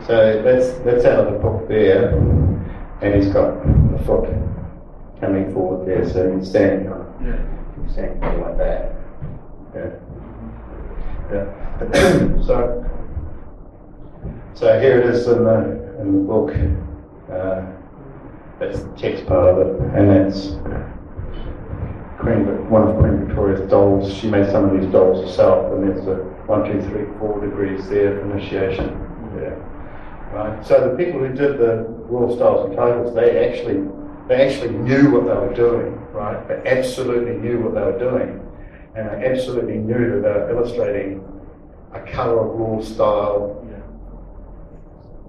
So that's out of the book there, and he's got the foot coming forward there, so he's standing on it. Standing like that. Yeah. So here it is in the book. That's the text part of it, and that's one of Queen Victoria's dolls. She made some of these dolls herself, and there's a 1, 2, 3, 4 degrees there of initiation. Yeah. Right. So the people who did the royal styles and titles, they actually knew what they were doing. Right. They absolutely knew what they were doing. And I absolutely knew that they were illustrating a colour of law style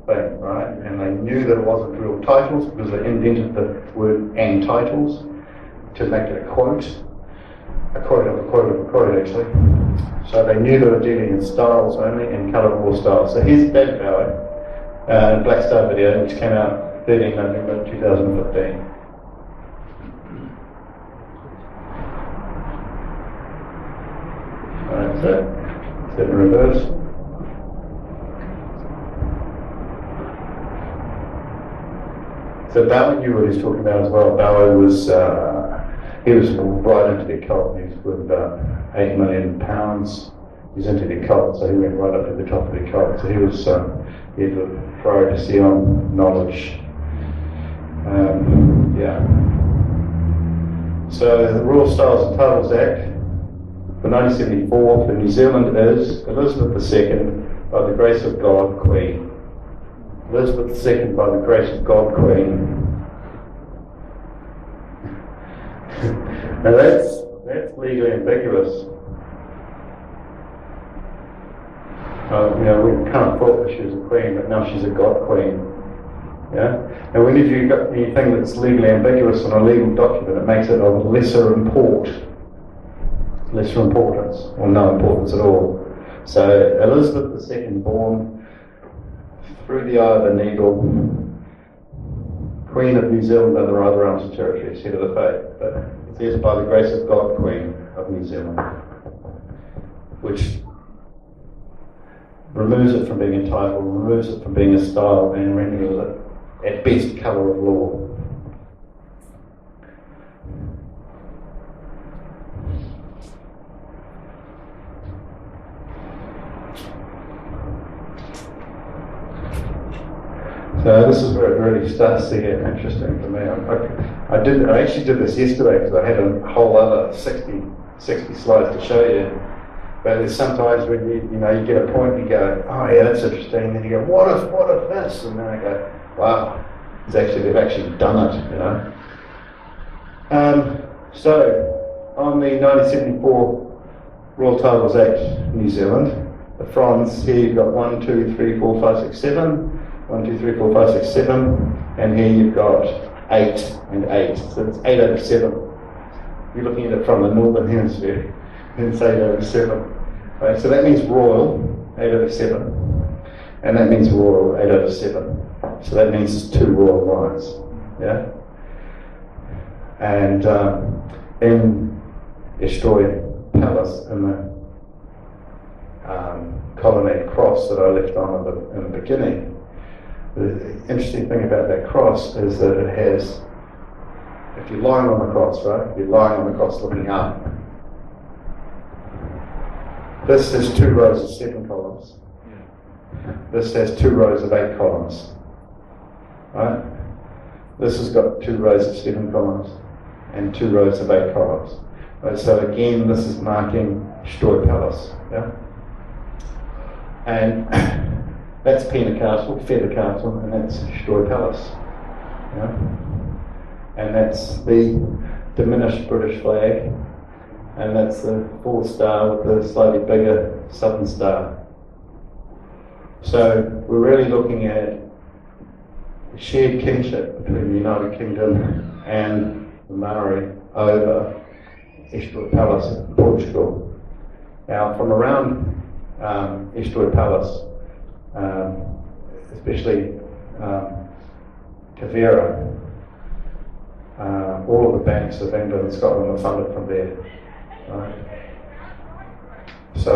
thing, right? And they knew that it wasn't real titles because they invented the word "and titles" to make it a quote of a quote actually. So they knew they were dealing in styles only and colour of law styles. So here's David Bowie, Black Star video, which came out 13 November 2015. Alright, so set in reverse. So Bowie knew what he was talking about as well. Bowie was, he was right into the occult. He was worth about £8 million. He's into the occult, so he went right up to the top of the occult. So he had the prior to see on knowledge. So the Royal Styles and Titles Act for 1974, for New Zealand is Elizabeth II, by the grace of God, Queen. Elizabeth II, by the grace of God, Queen. Now that's legally ambiguous. We kind of thought that she was a queen, but now she's a God Queen. Yeah? And whenever you've got anything that's legally ambiguous on a legal document, it makes it of lesser importance, or no importance at all. So Elizabeth II, born through the eye of a needle, Queen of New Zealand and the other realms and territories, head of the faith. But it says by the grace of God, Queen of New Zealand, which removes it from being a title, removes it from being a style, and renders it at best colour of law. So this is where it really starts to get interesting for me. I actually did this yesterday because I had a whole other 60 slides to show you. But there's sometimes when you get a point, you go, oh yeah, that's interesting. And then you go, what if this? And then I go, wow, they've actually done it, So on the 1974 Royal Titles Act, New Zealand, the fronds here you've got 1, 2, 3, 4, 5, 6, 7. 1, 2, 3, 4, 5, 6, 7. And here you've got 8 and 8. So it's 8 over 7. You're looking at it from the northern hemisphere. And it's 8 over 7. Right, so that means royal, 8 over 7. And that means royal, 8 over 7. So that means it's 2 royal lines. Yeah? And in Estoril Palace, in the colonnade cross that I left on in the beginning, the interesting thing about that cross is that it has, if you're lying on the cross, right? If you're lying on the cross looking up, this has 2 rows of 7 columns. This has 2 rows of 8 columns. Right? This has got 2 rows of 7 columns and 2 rows of 8 columns. Right? So again, this is marking Stoy Palace. Yeah? And that's Pena Castle, Feather Castle, and that's Stoy Palace. Yeah? And that's the diminished British flag. And that's the 4th star with the slightly bigger southern star. So we're really looking at shared kinship between the United Kingdom and the Maori over Estoril Palace in Portugal. Now from around Estoril Palace, especially Tavera, all of the banks of England and Scotland are funded from there. Right. So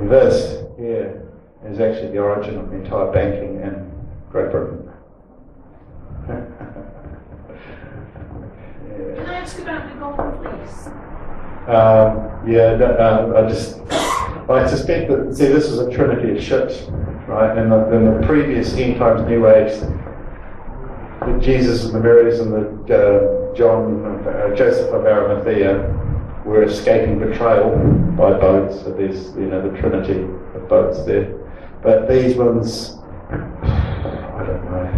this here is actually the origin of the entire banking in Great Britain. Can I ask about the Golden Fleece? I suspect that, see, this is a trinity of ships, right? In the previous end times New Age, the Jesus and the Marys and the Joseph of Arimathea were escaping betrayal by boats. So there's, the trinity of boats there. But these ones, I don't know.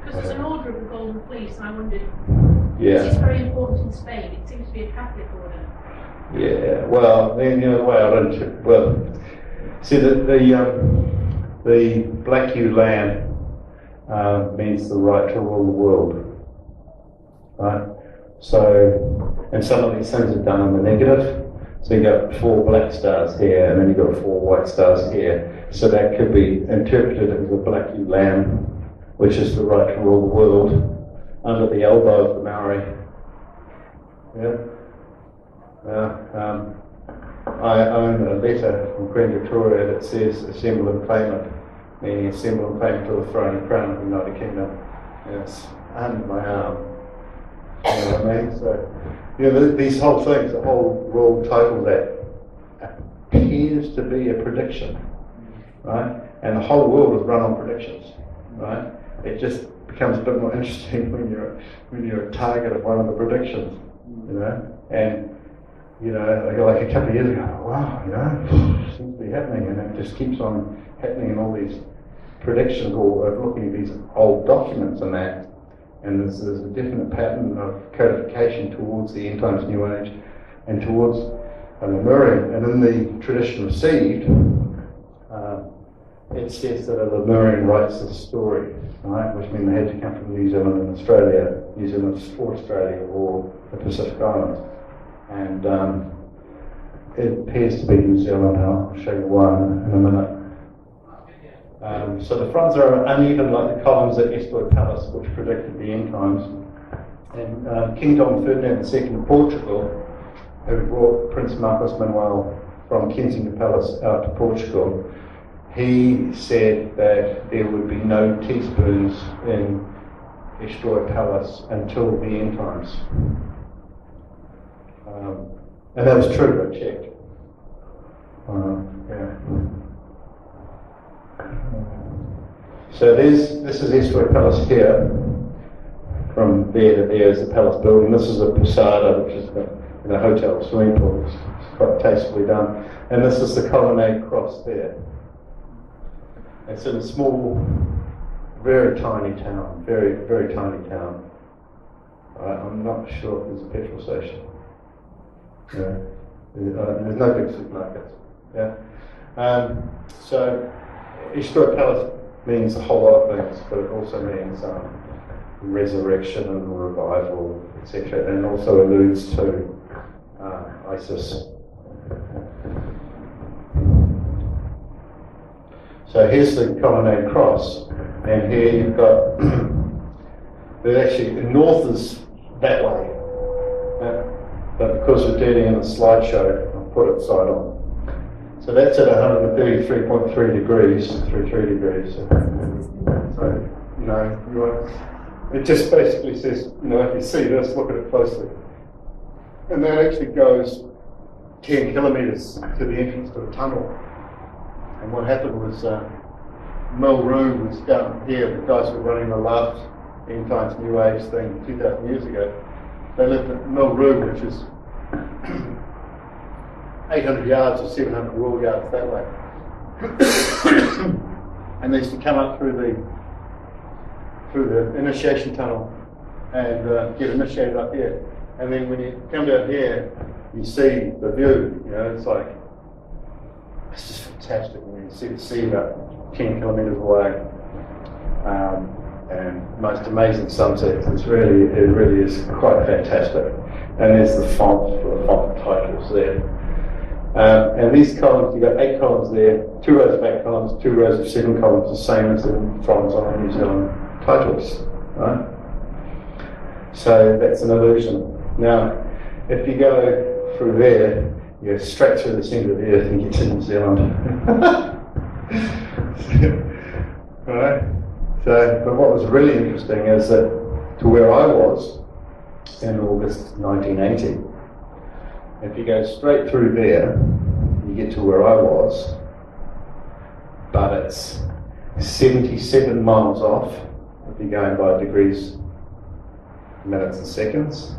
Because there's an order of the Golden Fleece, and I wondered, yeah. This is very important in Spain. It seems to be a Catholic order. Yeah, well, then the way I don't. Well, see, the black ewe lamb means the right to rule the world, right? So, and some of these things are done in the negative. So you got 4 black stars here, and then you got 4 white stars here. So that could be interpreted as a black ewe lamb, which is the right to rule the world, under the elbow of the Maori. Yeah. I own a letter from Queen Victoria that says assemble and claim it, meaning assemble and claim it to the throne and crown of the United Kingdom. It's under my arm. You know what I mean? So, these whole things, the whole Royal Titles Act appears to be a prediction, right? And the whole world is run on predictions, right? It just becomes a bit more interesting when you're a target of one of the predictions, And you know, like a couple of years ago, wow, you know, seems to be happening, and it just keeps on happening in all these predictions or looking at these old documents and that, and there's a definite pattern of codification towards the end times New Age and towards Lemurian. And in the tradition received, it says that a Lemurian writes the story, right, which means they had to come from New Zealand and Australia, New Zealand or Australia or the Pacific Islands. And it appears to be New Zealand. I'll show you one in a minute. So the fronts are uneven like the columns at Estoy Palace, which predicted the end times. And King Dom Ferdinand II of Portugal, who brought Prince Marcos Manuel from Kensington Palace out to Portugal, he said that there would be no teaspoons in Estoy Palace until the end times. And that was true, I checked. Yeah. So this is Estoy Palace here. From there to there is the palace building. This is a posada, which is a hotel swimming pool. It's quite tastefully done. And this is the colonnade cross there. It's in a small, very tiny town. Very, very tiny town. I'm not sure if there's a petrol station. Yeah. There's no big supermarkets. Yeah. So Estoy Palace means a whole lot of things, but it also means resurrection and revival, etc., and also alludes to Isis. So here's the colonnade cross, and here you've got, the north is that way, but because we're dealing in a slideshow, I'll put it side on. So that's at 133.3 degrees, 33 degrees. So, you know, it just basically says, you know, if you see this, look at it closely. And that actually goes 10 kilometres to the entrance to the tunnel. And what happened was, Mill Room was down here, the guys were running the last End Times New Age thing 2,000 years ago. They lived at Mill Room, which is 800 yards or 700 rule yards that way. And they used to come up through the initiation tunnel and get initiated up here. And then when you come down here, you see the view. You know, it's just fantastic. When you see the sea about 10 kilometres away, and most amazing sunsets. It really is quite fantastic. And there's the font for the font titles there. And these columns, you've got 8 columns there, 2 rows of 8 columns, 2 rows of 7 columns, the same as the fronts on the New Zealand titles, right? So that's an illusion. Now, if you go through there, you go straight through the centre of the earth and get to New Zealand. Right? So, but what was really interesting is that to where I was in August 1980, if you go straight through there, you get to where I was, but it's 77 miles off if you're going by degrees, minutes and seconds,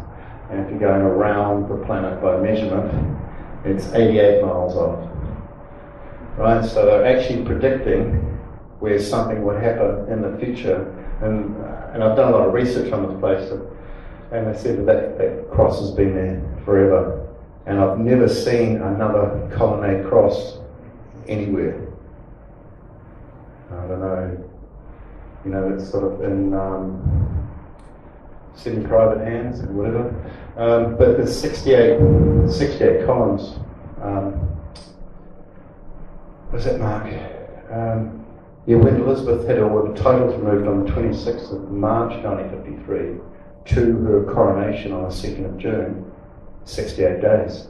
and if you're going around the planet by measurement, it's 88 miles off. Right, so they're actually predicting where something would happen in the future, and I've done a lot of research on this place, and they said that cross has been there forever. And I've never seen another colonnade cross anywhere. I don't know, you know, it's sort of in semi-private hands or whatever. But there's 68 columns. What's that, Mark? Yeah, when Elizabeth had all the titles removed on the 26th of March 1953 to her coronation on the 2nd of June, 68 days,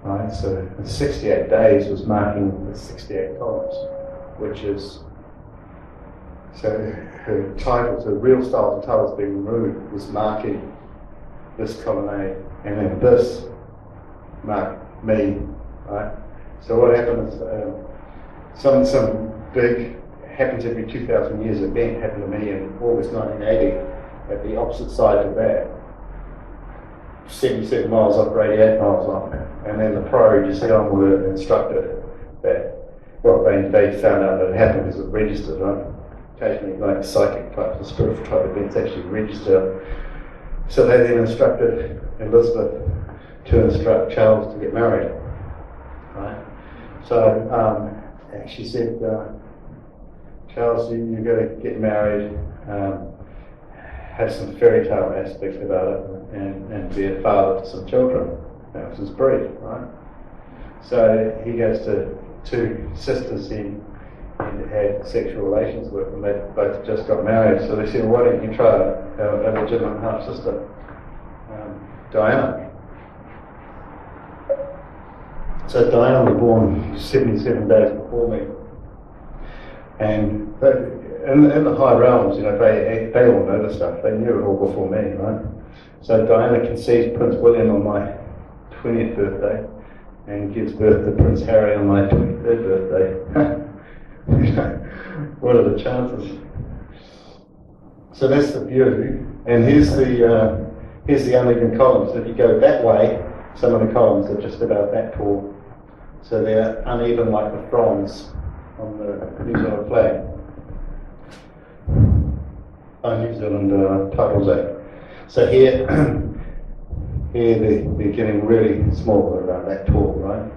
right? So the 68 days was marking the 68 columns, which is, so her titles, her real styles and titles being removed was marking this colonnade, and then this marked me, right? So what happened is some big, happens every 2,000 years event happened to me in August 1980 at the opposite side of that. 77 miles off, 88 miles off. And then the pro just got on with it and instructed that, well, they found out that it happened because it registered, right? Occasionally, like psychic types and spiritual type events actually register. So they then instructed Elizabeth to instruct Charles to get married, right? So she said, Charles, you've got to get married, have some fairy tale aspects about it, and be a father to some children. That was his brief, right? So he goes to two sisters he had sexual relations with, and they both just got married. So they said, why don't you try a legitimate half sister, Diana? So Diana was born 77 days before me, and in the high realms, they all know this stuff. They knew it all before me, right? So Diana conceives Prince William on my 20th birthday, and gives birth to Prince Harry on my 23rd birthday. What are the chances? So that's the view, and here's the uneven columns. If you go that way, some of the columns are just about that tall, so they're uneven like the fronds on the New Zealand flag. New Zealand Titles Act. So here they're getting really small, they're about that tall, right?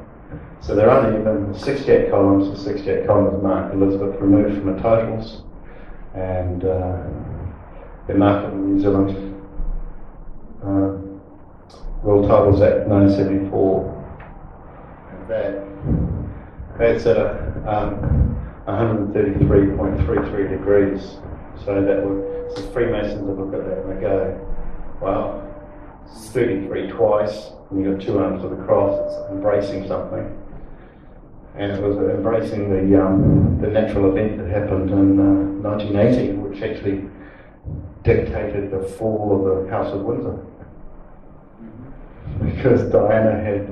So they're uneven, 68 columns, the 68 columns mark Elizabeth removed from the titles, and they're marked in the New Zealand World Titles Act 1974. And that's at 133.33 degrees. So the Freemasons would look at that and they go, wow, it's 33 twice, and you've got two arms of the cross, it's embracing something. And it was embracing the natural event that happened in 1980, which actually dictated the fall of the House of Windsor. Because Diana had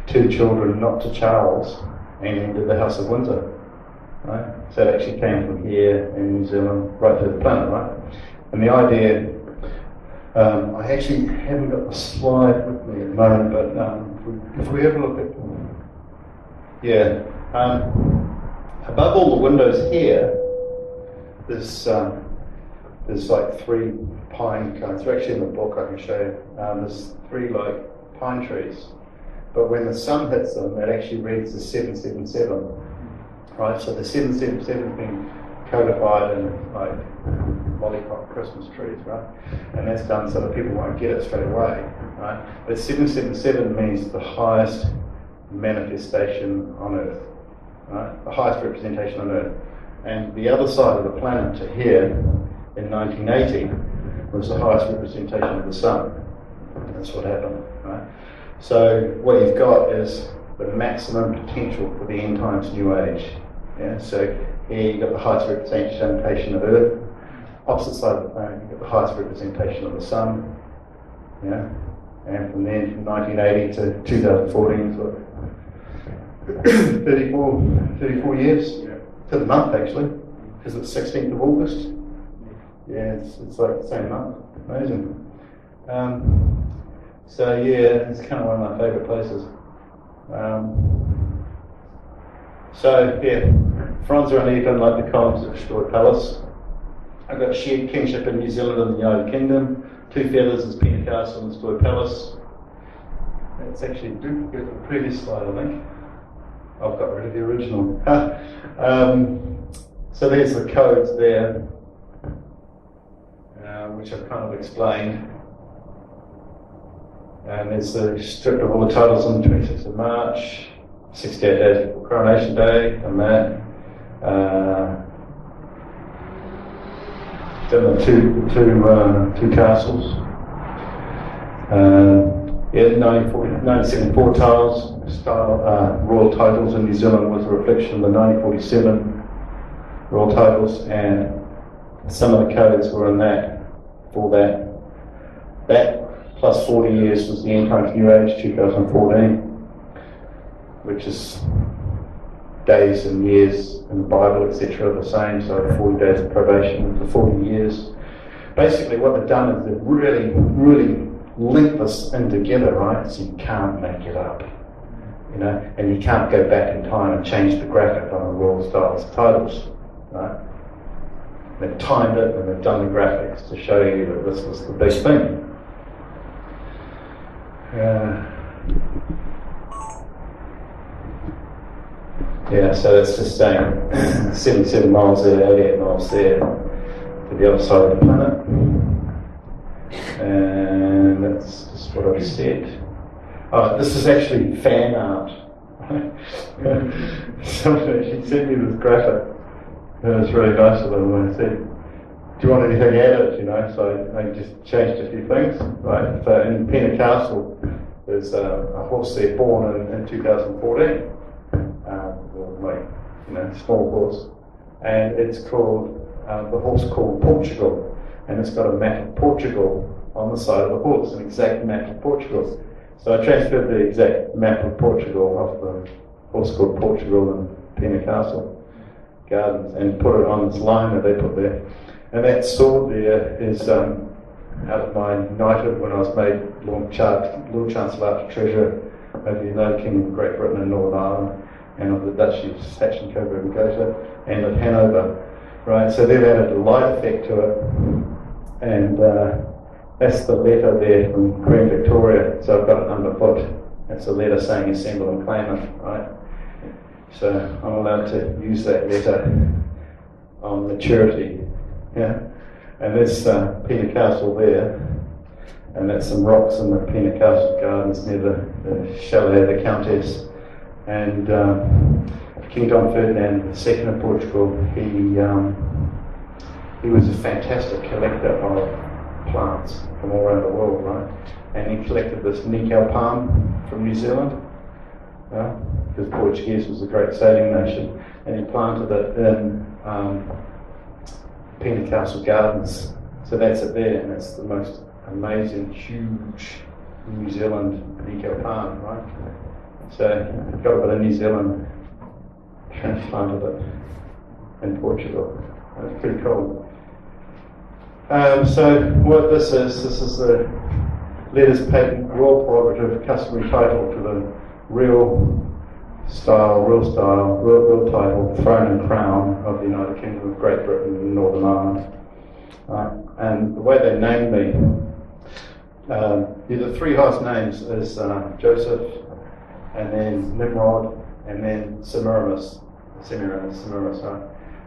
two children, not to Charles, and ended the House of Windsor. Right? So it actually came from here in New Zealand right to the planet, right? And the idea, I actually haven't got the slide with me at the moment, but if we have a look at, above all the windows here, there's like three pine cones. They're actually in the book, I can show you. There's three like pine trees, but when the sun hits them, it actually reads as 777. Right, so the 777 has been codified in like lollipop Christmas trees, right? And that's done so that people won't get it straight away, right? But 777 means the highest manifestation on Earth, right? The highest representation on Earth. And the other side of the planet to here in 1980 was the highest representation of the sun. That's what happened, right? So what you've got is the maximum potential for the end times new age. Yeah, so here you've got the highest representation of Earth. Opposite side of the planet, you've got the highest representation of the sun. Yeah, and from then, from 1980 to 2014, so 34 years to the month actually, because it's 16th of August. Yeah, it's like the same month. Amazing. So yeah, it's kind of one of my favourite places. So yeah, fronds are uneven like the columns of Story Palace. I've got shared kingship in New Zealand and the United Kingdom. Two feathers is Peter Castle and Story Palace. That's actually a duplicate of the previous slide, I think. I've got rid of the original. So there's the codes there, which I've kind of explained. And there's the strip of all the titles on the 26th of March, 68 days before Coronation Day, and that. Then the two castles. 1974 style royal titles in New Zealand was a reflection of the 1947 royal titles, and some of the codes were in that for that. That plus 40 years was the end times new age, 2014, which is days and years in the Bible, etc. are the same, so 40 days of probation for 40 years. Basically what they've done is they've really link this in together, right? So you can't make it up, you know, and you can't go back in time and change the graphic on the Royal Styles titles, right? They've timed it and they've done the graphics to show you that this was the big thing. Yeah, so it's just saying 77 miles there, 88 miles there to the other side of the planet. And that's just what I've said. Oh, this is actually fan art. Somebody actually sent me this graphic. It was really nice of them when I said, do you want anything added, you know? So I just changed a few things, right? So in Pena Castle, there's a horse there born in 2014. Like, you know, small horse. And it's called, the horse called Portugal. And it's got a map of Portugal on the side of the horse, an exact map of Portugal. So I transferred the exact map of Portugal off the horse called Portugal in Pena Castle Gardens and put it on this line that they put there. And that sword there is out of my knighthood when I was made Lord Chancellor After Treasure of the United Kingdom of Great Britain and Northern Ireland, and of the Duchy of Saxon, Coburg and Gotha, and of Hanover, right? So they've added a light effect to it, and that's the letter there from Queen Victoria. So I've got it underfoot. That's a letter saying assemble and claim it, right? So I'm allowed to use that letter on maturity, yeah? And there's Pena Castle there, and that's some rocks in the Pena Castle Gardens near the chalet of the Countess. And King Don Ferdinand II of Portugal, he was a fantastic collector of plants from all around the world, right? And he collected this Nickel palm from New Zealand, because Portuguese was a great sailing nation, and he planted it in Pena Castle Gardens. So that's it there, and it's the most amazing, huge New Zealand Nickel palm, right? So got it in New Zealand, transplanted it in Portugal. That's pretty cool. So what this is the letters patent royal prerogative customary title to the real title, throne and crown of the United Kingdom of Great Britain and Northern Ireland. And the way they named me, the three highest names is Joseph, and then Nimrod, and then Semiramis, right?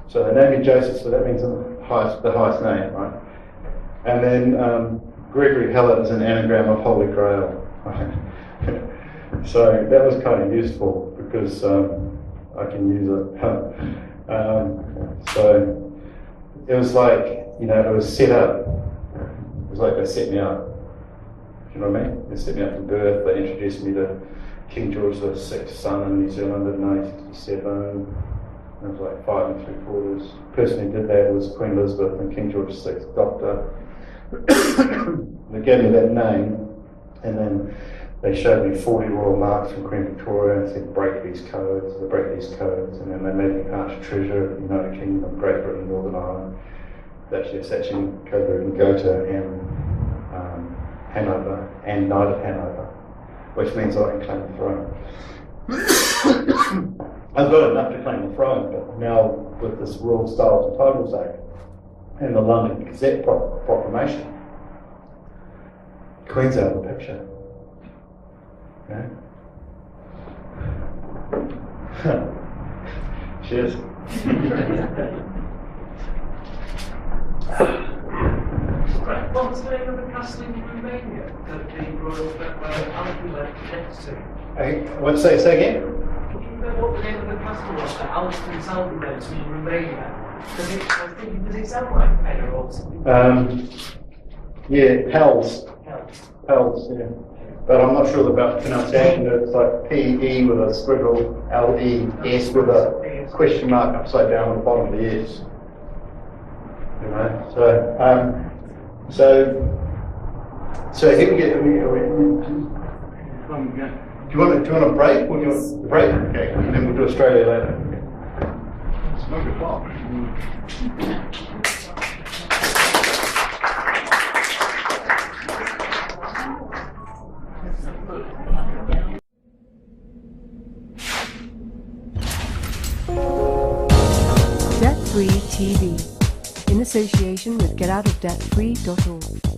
So they named me Joseph, so that means the highest name, right? And then Gregory Hallett is an anagram of Holy Grail, right? So that was kind of useful because I can use it. So it was like, you know, it was set up. It was like they set me up. You know what I mean? They set me up from birth. They introduced me to King George VI's son in New Zealand in 1967. It was like 5 3/4. The person who did that was Queen Elizabeth and King George VI's doctor. They gave me that name, and then they showed me 40 royal marks from Queen Victoria and said, break these codes, and then they made me Arch Treasure of the United Kingdom of Great Britain and Northern Ireland, Duchy of Saxon, Coburg and Gotha, and Hanover, and Knight of Hanover, which means I can claim the throne. I've got enough to claim the throne, but now with this Royal Styles and Titles Act and the London Gazette proclamation, Queen's out of the picture. Okay. Cheers. What was the name of the castle in Romania that the royal Alfred left to? Say again? Do you remember what the name of the castle was that Alfred Salvi went to in Romania? Does it sound like Pena or something? Yeah, Hells, yeah. But I'm not sure about the pronunciation. It's like P-E with a squiggle, L-E-S with a question mark upside down on the bottom of the S. You know, so here we get. Do you want a break? Or do you want a break? Okay, and then we'll do Australia later. Smoke a pot. association with GetOutOfDebtFree.org.